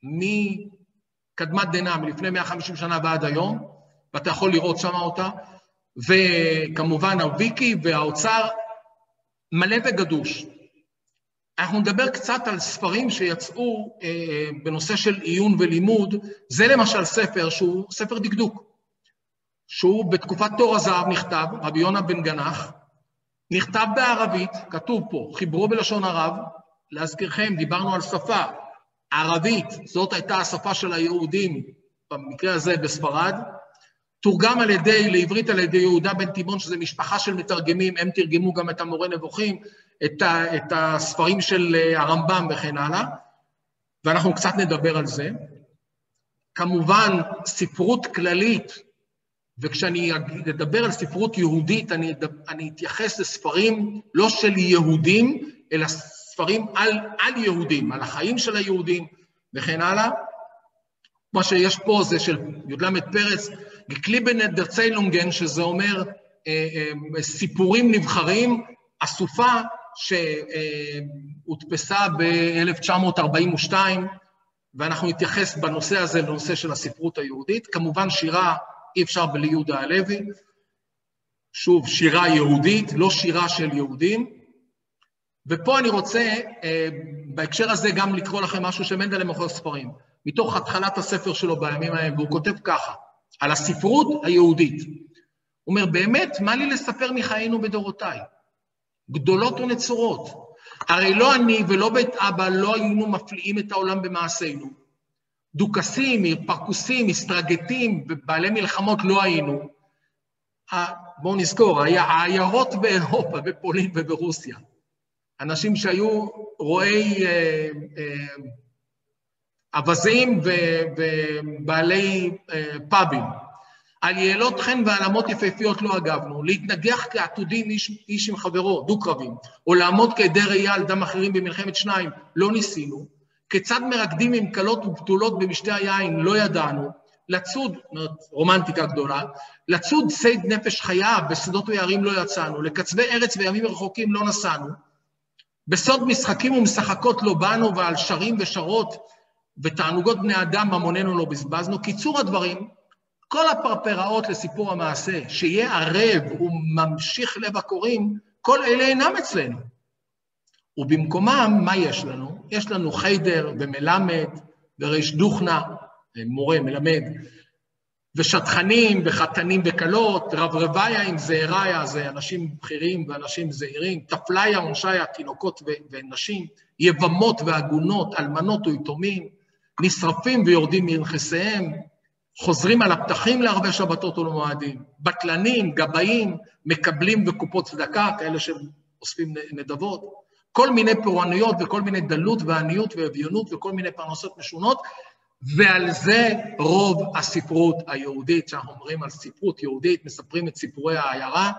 מקדמת דנא, מלפני 150 שנה ועד היום, ואתה יכול לראות שמה אותה, וכמובן הוויקי והאוצר מלא וגדוש. אנחנו נדבר קצת על ספרים שיצאו בנושא של עיון ולימוד, זה למשל ספר שהוא ספר דקדוק, שהוא בתקופת תור הזהב נכתב, רבי יונה בן גנח, נכתב בערבית, כתוב פה, חיברו בלשון ערב, להזכירכם, דיברנו על שפה, ערבית, זאת הייתה השפה של היהודים, במקרה הזה בספרד, תורגם לעברית על ידי יהודה בן תיבון, שזה משפחה של מתרגמים, הם תרגמו גם את המורה נבוכים, את הספרים של הרמב"ם וכן הלאה, ואנחנו קצת נדבר על זה. כמובן, ספרות כללית, וכשאני אדבר על ספרות יהודית, אני אתייחס לספרים לא של יהודים, אלא ספרים על יהודים, על החיים של היהודים וכן הלאה. מה שיש פה זה של י"ל פרץ, גקליבן דר ציילונגן, שזה אומר סיפורים נבחרים, אסופה שהודפסה ב-1942, ואנחנו נתייחס בנושא הזה לנושא של הספרות היהודית. כמובן שירה אי אפשר בלי יהודה הלוי, שוב שירה יהודית, לא שירה של יהודים, ופה אני רוצה בהקשר הזה גם לקרוא לכם משהו שמנדלי מוכר ספרים, מתוך התחלת הספר שלו בימים ההם, והוא כותב ככה, על הספרות היהודית. הוא אומר, באמת, מה לי לספר מחיינו בדורותיי? גדולות ונצורות. הרי לא אני ולא בית אבא לא היינו מפליאים את העולם במעשינו. דוכסים, פרקוסים, אסטרגטים ובעלי מלחמות לא היינו. בואו נזכור, העיירות באירופה, בפולין וברוסיה. אנשים שהיו רואי אבזים ובעלי פאבים. על יעלות חן ועלמות יפהפיות לא אגבנו, להתנגח כעתודים איש עם חברו, דו-קרבים, או לעמוד כעדי ראייה על דם אחרים במלחמת שניים, לא ניסינו, כיצד מרקדים עם קלות ובתולות במשתי היין, לא ידענו, לצוד, רומנטיקה גדולה, לצוד סייד נפש חיה, בשדות ויערים לא יצאנו, לקצווי ארץ וימים רחוקים לא נסענו, בסוד משחקים ומשחקות לא באנו, ועל שרים ושרות ותענוגות בני אדם ממוננו לא בזבזנו. קיצור הדברים, כל הפרפראות לסיפור המעשה, שיהיה ערב וממשיך לב הקוראים, כל אלה אינם אצלנו. ובמקומם, מה יש לנו? יש לנו חיידר ומלמד וריש דוכנה, מורה, מלמד, ושטחנים וחתנים וקלות, רב רביה עם זעיריה, זה אנשים בכירים ואנשים זעירים, תפליה עונשיה, תינוקות ונשים, יבמות ועגונות, אלמנות ויתומים, נשרפים ויורדים מנכסיהם, חוזרים על הפתחים להרבה שבתות ולמועדים, בטלנים, גבאים, מקבלים וקופות צדקה, כאלה שאוספים נדבות, כל מיני פורענויות וכל מיני דלות ועניות ואביונות וכל מיני פרנסות משונות, ועל זה רוב הספרות היהודית, שאנחנו אומרים על ספרות יהודית, מספרים את סיפורי העיירה,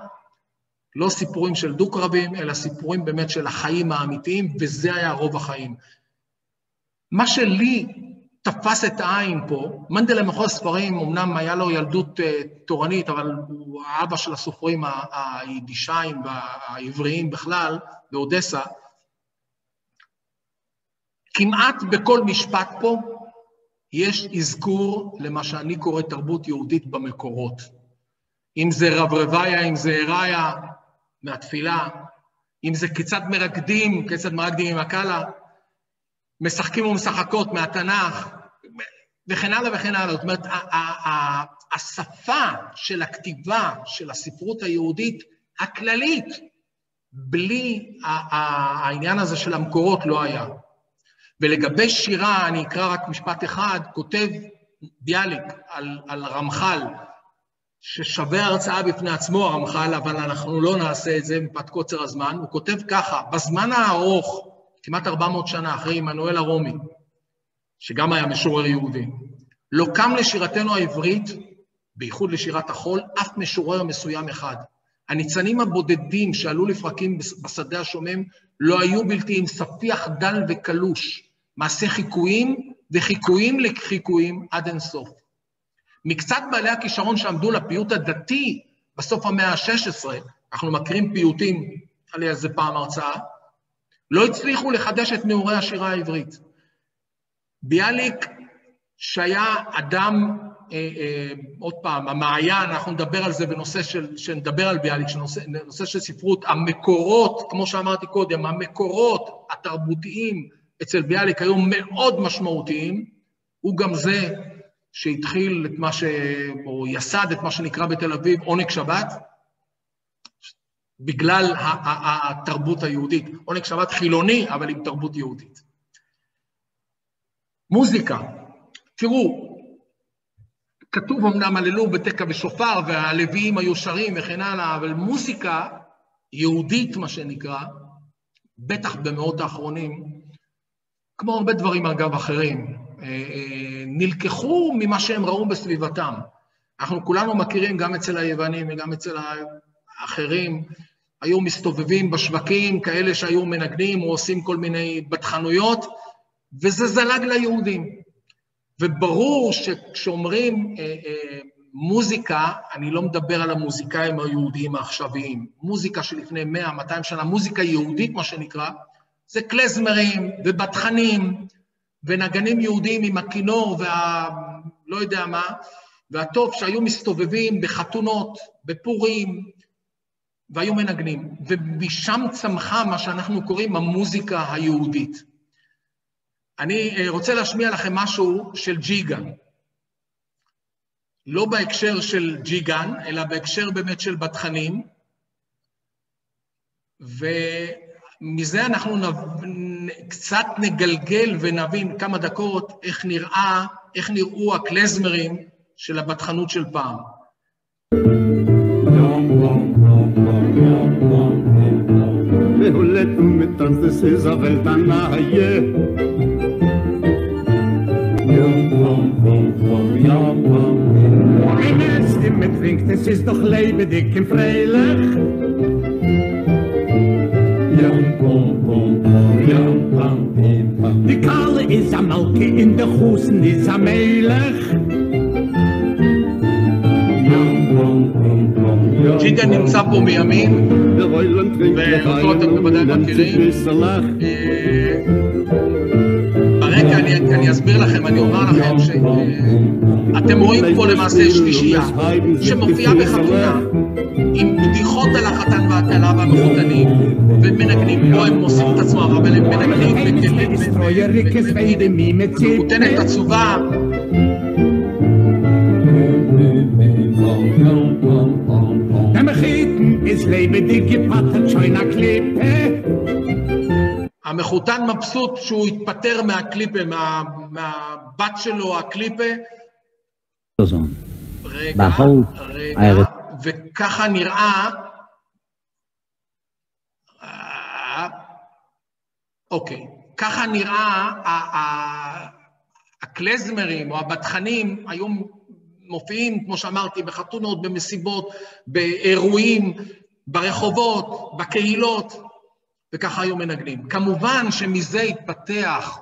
לא סיפורים של דו-קרבים, אלא סיפורים באמת של החיים האמיתיים, וזה היה רוב החיים. מה שלי תפס את העין פה, מנדלי מוכר ספרים, אמנם היה לו ילדות תורנית, אבל הוא האבא של הסופרים היידישיים והעבריים בכלל, באודסה, כמעט בכל משפט פה, יש אזכור למה שאני קורא תרבות יהודית במקורות. אם זה רב רביה, אם זה ראיה מהתפילה, אם זה כיצד מרקדים עם הקלה, משחקים ומשחקות מהתנ"ך, וכן הלאה וכן הלאה. זאת אומרת, השפה של הכתיבה של הספרות היהודית הכללית, בלי העניין הזה של המקורות לא היה. ולגבי שירה, אני אקרא רק משפט אחד, כותב ביאליק על רמח"ל, ששווה הרצאה בפני עצמו הרמח"ל, אבל אנחנו לא נעשה את זה מפאת קוצר הזמן, הוא כותב ככה, בזמן הארוך, כמעט 400 שנה אחרי עמנואל הרומי, שגם היה משורר יהודי, לא קם לשירתנו העברית, בייחוד לשירת החול, אף משורר מסוים אחד. הניצנים הבודדים שעלו לפרקים בשדה השומם, לא היו בלתי עם ספיח דל וקלוש, מעשה חיקויים וחיקויים לחיקויים עד אינסוף. מקצת בעלי הכישרון שעמדו לפיוט הדתי בסוף המאה ה-16, אנחנו מכירים פיוטים, על איזה פעם הרצאה, לא הצליחו לחדש את נעורי השירה העברית. ביאליק, שהיה אדם, עוד פעם, המעיין, אנחנו נדבר על זה בנושא שנדבר על ביאליק, נושא של ספרות, המקורות, כמו שאמרתי קודם, המקורות התרבותיים אצל ביאליק היו מאוד משמעותיים, הוא גם זה שהתחיל את מה או יסד את מה שנקרא בתל אביב עונג שבת, בגלל התרבות היהודית. עונג שבת חילוני, אבל עם תרבות יהודית. מוזיקה. תראו, כתוב אמנם הללו בתקע ושופר, והלוויים היו שרים וכן הלאה, אבל מוזיקה יהודית, מה שנקרא, בטח במאות האחרונים, כמו הרבה דברים אגב אחרים, נלקחו ממה שהם ראו בסביבתם. אנחנו כולנו מכירים גם אצל היוונים וגם אצל האחרים, היו מסתובבים בשווקים, כאלה שהיו מנגנים או עושים כל מיני בתחנויות, וזה זלג ליהודים. וברור שכשאומרים מוזיקה, אני לא מדבר על המוזיקאים היהודיים העכשוויים, מוזיקה שלפני 100-200 שנה, מוזיקה יהודית מה שנקרא, זה קלזמרים ובטחנים ונגנים יהודים עם הכינור לא יודע מה, והטוב שהיו מסתובבים בחתונות, בפורים, והיו מנגנים, ומשם צמחה מה שאנחנו קוראים המוזיקה היהודית. אני רוצה להשמיע לכם משהו של ג'יגן, לא בהקשר של ג'יגן, אלא בהקשר באמת של בטחנים, ומזה אנחנו קצת נגלגל ונבין כמה דקות איך נראו הקלזמרים של הבטחנות של פעם. והולט ומתנס איזבל תנאיה Wenn er Stimme trinkt, es ist doch lebendig und freilich. Die Kalle ist am Malke, in der Husen ist am Melech. ג'יגן נמצא פה מימין, ואותו אתם בוודאי מכירים. ברקע אני אסביר לכם, אני אומר לכם שאתם רואים פה למעשה שלישייה שמופיעה בחתונה עם בדיחות על החתן והכלה והמחותנים ומנגנים, פה הם עושים את עצמם, אבל הם מנגנים מחותנת עצובה. המחותן מבסוט שהוא התפטר מהקליפה, מהבת שלו הקליפה. רגע, וככה נראה, אוקיי, ככה נראה הקלזמרים או הבטחנים היום מופיעים, כמו שאמרתי, בחתונות, במסיבות, באירועים, ברחובות, בקהילות, וככה היו מנגנים. כמובן שמזה התפתח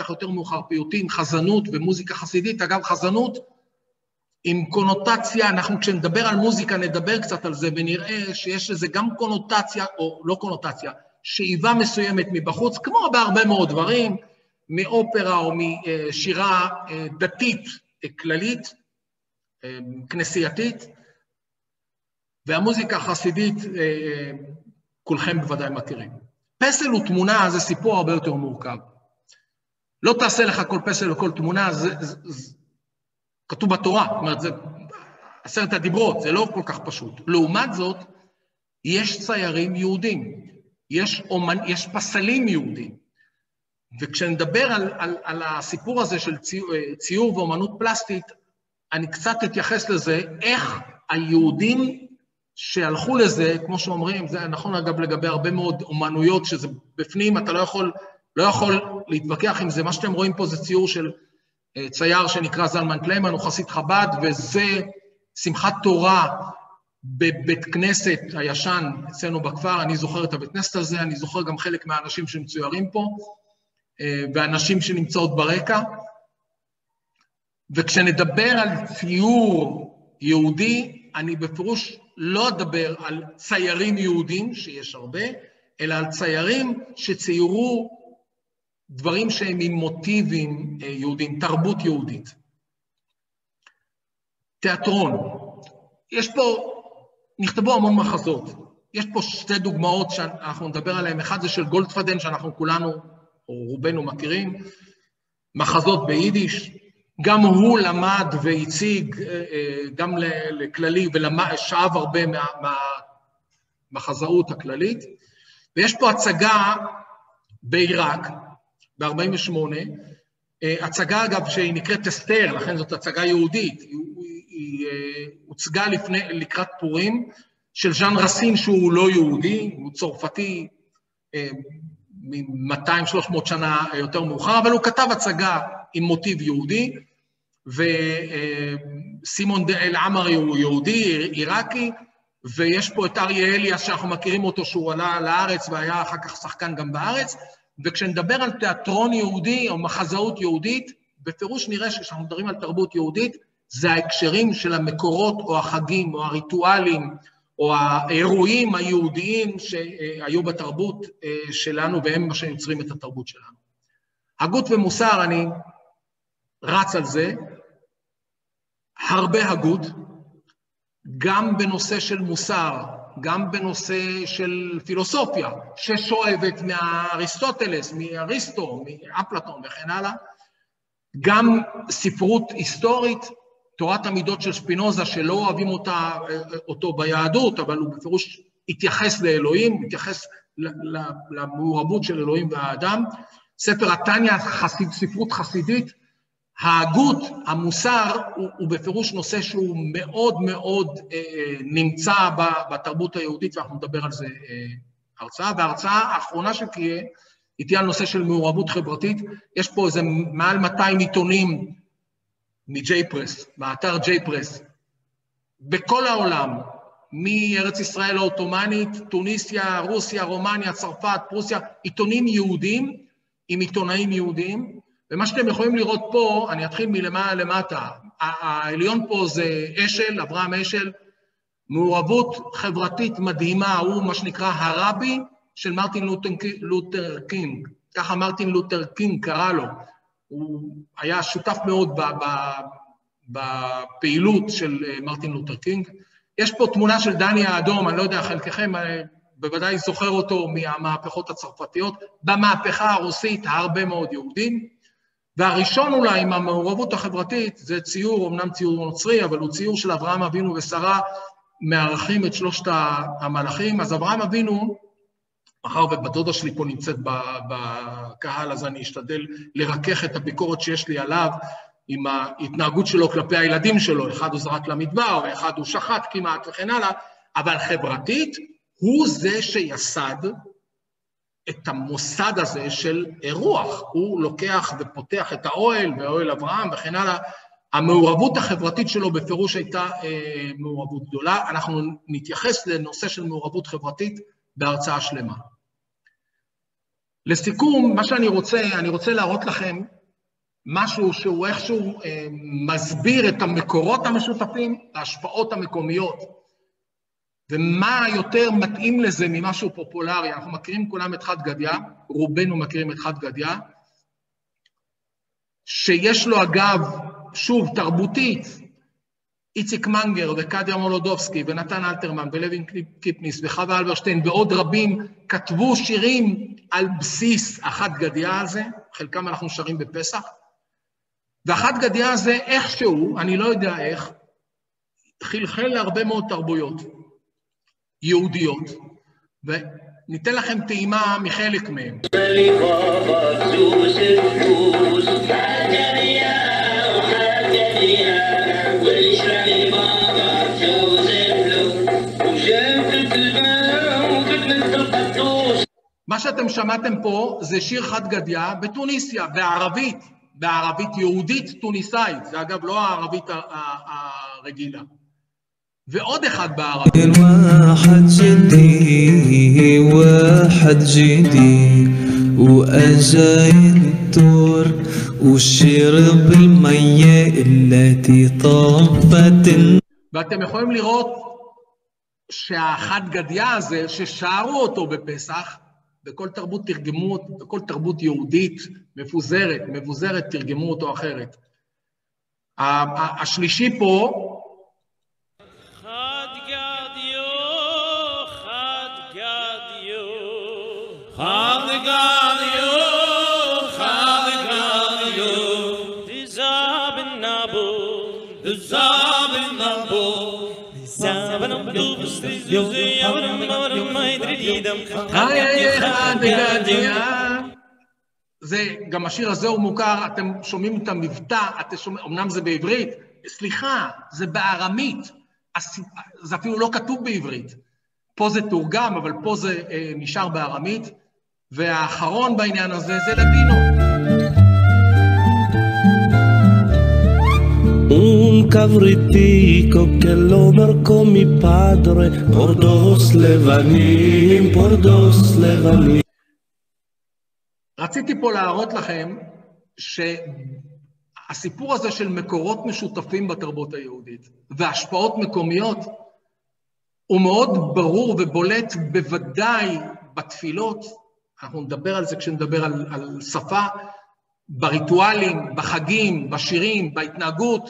יותר מאוחר פיוטים, חזנות ומוזיקה חסידית. אגב, חזנות עם קונוטציה, אנחנו כשנדבר על מוזיקה נדבר קצת על זה, ונראה שיש לזה גם קונוטציה, או לא קונוטציה, שאיבה מסוימת מבחוץ, כמו בהרבה מאוד דברים, מאופרה או משירה דתית כללית, כנסייתית, והמוזיקה החסידית כולכם בוודאי מכירים. פסל ותמונה זה סיפור הרבה יותר מורכב. לא תעשה לך כל פסל וכל תמונה, זה כתוב בתורה, זאת אומרת, זה 10 הדיברות, זה לא כל כך פשוט. לעומת זאת, יש ציירים יהודים, יש פסלים יהודים, וכשנדבר על הסיפור הזה של ציור ואומנות פלסטית, אני קצת אתייחס לזה, איך היהודים שהלכו לזה, כמו שאומרים, זה נכון אגב לגבי הרבה מאוד אומנויות, שזה בפנים, אתה לא יכול להתווכח עם זה. מה שאתם רואים פה זה ציור של צייר שנקרא זלמן קליימן, הוא חסיד חב"ד, וזה שמחת תורה בבית כנסת הישן אצלנו בכפר. אני זוכר את הבית כנסת הזה, אני זוכר גם חלק מהאנשים שמצוירים פה, ואנשים שנמצאות ברקע. וכשנדבר על ציור יהודי, אני בפירוש לא אדבר על ציירים יהודים, שיש הרבה, אלא על ציירים שציירו דברים שהם עם מוטיבים יהודים, תרבות יהודית. תיאטרון. יש פה, נכתבו המון מחזות. יש פה 2 דוגמאות שאנחנו נדבר עליהן. אחד זה של גולדפדן, שאנחנו כולנו, או רובנו מכירים, מחזות ביידיש. גם הוא למד והציג גם לכללי, ושאב הרבה מהמחזאות הכללית. ויש פה הצגה בעיראק, ב-48, הצגה אגב שהיא נקראת אסתר, לכן זאת הצגה יהודית, היא הוצגה לקראת פורים, של ז'אן רסין שהוא לא יהודי, הוא צרפתי מ-200-300 שנה יותר מאוחר, אבל הוא כתב הצגה עם מוטיב יהודי, וסימון אל-עמר הוא יהודי, עיראקי, ויש פה את אריה אליאס שאנחנו מכירים אותו, שהוא עלה לארץ והיה אחר כך שחקן גם בארץ, וכשנדבר על תיאטרון יהודי או מחזאות יהודית, בפירוש נראה שכשאנחנו מדברים על תרבות יהודית, זה ההקשרים של המקורות או החגים או הריטואלים או האירועים היהודיים שהיו בתרבות שלנו, והם מה שיוצרים את התרבות שלנו. הגות ומוסר, אני רץ על זה, הרבה הגות, גם בנושא של מוסר, גם בנושא של פילוסופיה, ששואבת מאריסטוטלס, מאריסטו, מאפלטון וכן הלאה, גם ספרות היסטורית, תורת המידות של שפינוזה, שלא אוהבים אותו ביהדות, אבל הוא בפירוש התייחס לאלוהים, התייחס למעורבות של אלוהים והאדם, ספר התניא, ספרות חסידית, ההגות, המוסר, הוא בפירוש נושא שהוא מאוד מאוד נמצא בתרבות היהודית, ואנחנו נדבר על זה הרצאה, וההרצאה האחרונה שתהיה, היא תהיה על נושא של מעורבות חברתית. יש פה איזה מעל 200 עיתונים מג'יי-פרס, באתר ג'יי-פרס, בכל העולם, מארץ ישראל העות'מאנית, טוניסיה, רוסיה, רומניה, צרפת, פרוסיה, עיתונים יהודים עם עיתונאים יהודים, ומה שאתם יכולים לראות פה, אני אתחיל מלמעלה למטה, העליון פה זה אשל, אברהם אשל, מעורבות חברתית מדהימה, הוא מה שנקרא הרבי של מרטין לותר קינג, ככה מרטין לותר קינג קרא לו, הוא היה שותף מאוד בפעילות של מרטין לותר קינג. יש פה תמונה של דני האדום, אני לא יודע, חלקכם בוודאי זוכר אותו מהמהפכות הצרפתיות, במהפכה הרוסית הרבה מאוד יהודים, והראשון אולי עם המעורבות החברתית, זה ציור, אמנם ציור נוצרי, אבל הוא ציור של אברהם אבינו ושרה, מארחים את שלושת המלאכים. אז אברהם אבינו, מאחר ובת דודה שלי פה נמצאת בקהל, אז אני אשתדל לרכך את הביקורת שיש לי עליו, עם ההתנהגות שלו כלפי הילדים שלו, אחד הוא זרק למדבר, ואחד הוא שחט כמעט וכן הלאה, אבל חברתית הוא זה שיסד את המוסד הזה של אירוח, הוא לוקח ופותח את האוהל, והאוהל אברהם וכן הלאה, המעורבות החברתית שלו בפירוש הייתה מעורבות גדולה, אנחנו נתייחס לנושא של מעורבות חברתית בהרצאה שלמה. לסיכום, מה שאני רוצה להראות לכם, משהו שהוא איכשהו מסביר את המקורות המשותפים, ההשפעות המקומיות, ומה יותר מתאים לזה ממשהו פופולרי. אנחנו מכירים כולם את חד גדיא, רובנו מכירים את חד גדיא, שיש לו אגב, שוב, תרבותית, איציק מנגר וקדיה מולודובסקי ונתן אלתרמן ולוין קיפניס וחווה אלברשטיין ועוד רבים כתבו שירים על בסיס החד גדיא הזה, חלקם אנחנו שרים בפסח, והחד גדיא הזה איכשהו, אני לא יודע איך, חלחל להרבה מאוד תרבויות יהודיות, וניתן לכם טעימה מחלק מהם. מה שאתם שמעתם פה זה שיר חד גדיא בתוניסיה, בערבית יהודית טוניסאית, זה אגב לא הערבית הרגילה. ועוד אחד בערבית. واحد جدي واحد جدي وأجا الدور وشرب المية التي طابت. ואתם יכולים לראות שהחד גדיא הזה ששרו אותו בפסח, בכל תרבות תרגמו, בכל תרבות יהודית מבוזרת תרגמו אותו אחרת. השלישי פה, חד גדיו, חד גדיו, חד גדיו, חד גדיו, דזאבן נבו, דזאבן נבו, דזאבן נבו, זה, גם השיר הזה הוא מוכר, אתם שומעים את המבטא, אמנם זה בעברית, סליחה, זה בארמית, זה אפילו לא כתוב בעברית, פה זה תורגם, אבל פה זה נשאר בארמית, והאחרון בעניין הזה זה לדינו. Un cavritico che lo marcò mi padre, por dos levanim, por dos levanim. רציתי פה להראות לכם הסיפור הזה של מקורות משותפים בתרבות היהודית והשפעות מקומיות הוא מאוד ברור ובולט בוודאי בתפילות, אנחנו נדבר על זה כשנדבר על שפה, בריטואלים, בחגים, בשירים, בהתנהגות,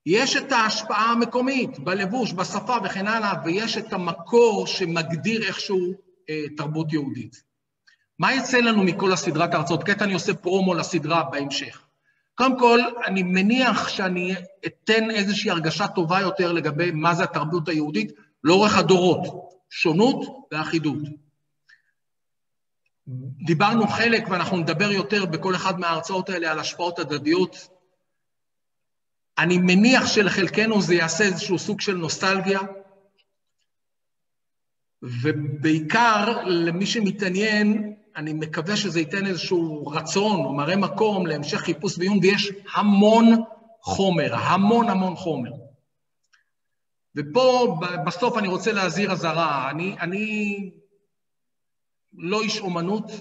יש את ההשפעה המקומית, בלבוש, בשפה וכן הלאה, ויש את המקור שמגדיר איכשהו תרבות יהודית. מה יצא לנו מכל הסדרת ההרצאות? כעת אני עושה פרומו לסדרה בהמשך. קודם כל, אני מניח שאני אתן איזושהי הרגשה טובה יותר לגבי מה זה התרבות היהודית לאורך הדורות, שונות ואחידות. דיברנו חלק ואנחנו נדבר יותר בכל אחד מההרצאות האלה על השפעות הדדיות. אני מניח שלחלקנו זה יעשה איזשהו סוג של נוסטלגיה, ובעיקר למי שמתעניין, אני מקווה שזה ייתן איזשהו רצון או מראה מקום להמשך חיפוש ועיון, ויש המון חומר, המון חומר. ופה בסוף אני רוצה להזהיר אזהרה, אני לא איש אומנות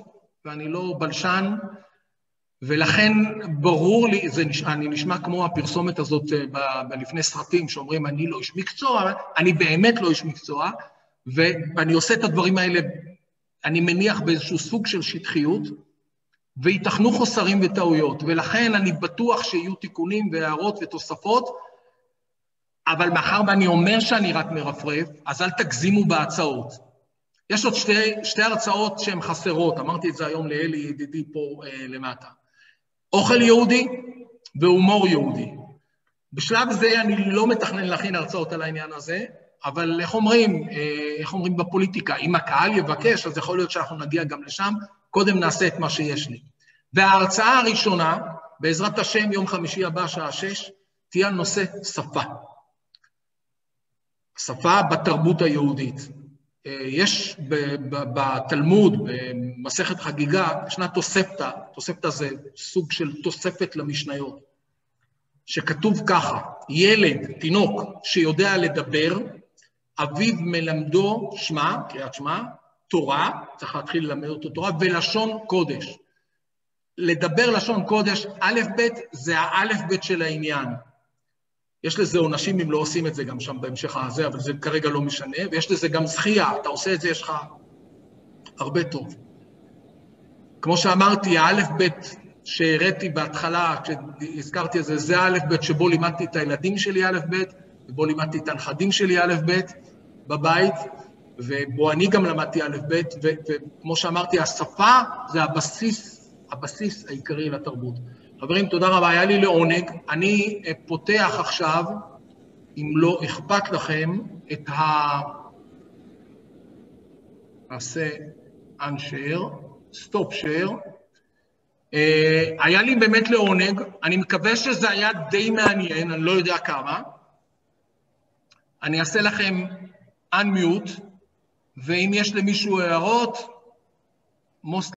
ואני לא בלשן, ולכן ברור לי, אני נשמע כמו הפרסומת הזאת לפני סרטים שאומרים אני לא איש מקצוע, אני באמת לא איש מקצוע, ואני עושה את הדברים האלה, אני מניח באיזשהו סוג של שטחיות, ויתכנו חוסרים וטעויות, ולכן אני בטוח שיהיו תיקונים והערות ותוספות, אבל מאחר ואני אומר שאני רק מרפרף, אז אל תגזימו בהצעות. יש עוד שתי הרצאות שהן חסרות, אמרתי את זה היום לאלי ידידי פה למטה. אוכל יהודי והומור יהודי. בשלב זה אני לא מתכנן להכין הרצאות על העניין הזה, אבל איך אומרים בפוליטיקה, אם הקהל יבקש, אז יכול להיות שאנחנו נגיע גם לשם, קודם נעשה את מה שיש לי. וההרצאה הראשונה, בעזרת השם, יום חמישי הבא, שעה 6, תהיה על נושא שפה. שפה בתרבות היהודית. יש בתלמוד, במסכת חגיגה, ישנה תוספתא, תוספתא זה סוג של תוספת למשניות, שכתוב ככה, ילד, תינוק, שיודע לדבר, אביו מלמדו שמה, קריאת שמה, תורה, צריך להתחיל ללמד אותו תורה, ולשון קודש. לדבר לשון קודש, א' ב' זה האלף ב' של העניין. יש לזה עונשים אם לא עושים את זה גם שם בהמשך הזה, אבל זה כרגע לא משנה, ויש לזה גם זכייה, אתה עושה את זה, יש לך הרבה טוב. כמו שאמרתי, האלף ב' שהראיתי בהתחלה, כשהזכרתי את זה, זה האלף ב' שבו לימדתי את הילדים שלי אלף ב', ובו לימדתי את הנכדים שלי אלף ב' בבית, ובו אני גם למדתי אלף ב', וכמו שאמרתי, השפה זה הבסיס העיקרי לתרבות. חברים, תודה רבה, היה לי לעונג. אני פותח עכשיו, אם לא אכפת לכם, את נעשה unshare, stop share. היה לי באמת לעונג, אני מקווה שזה היה די מעניין, אני לא יודע כמה. אני אעשה לכם unmute, ואם יש למישהו הערות,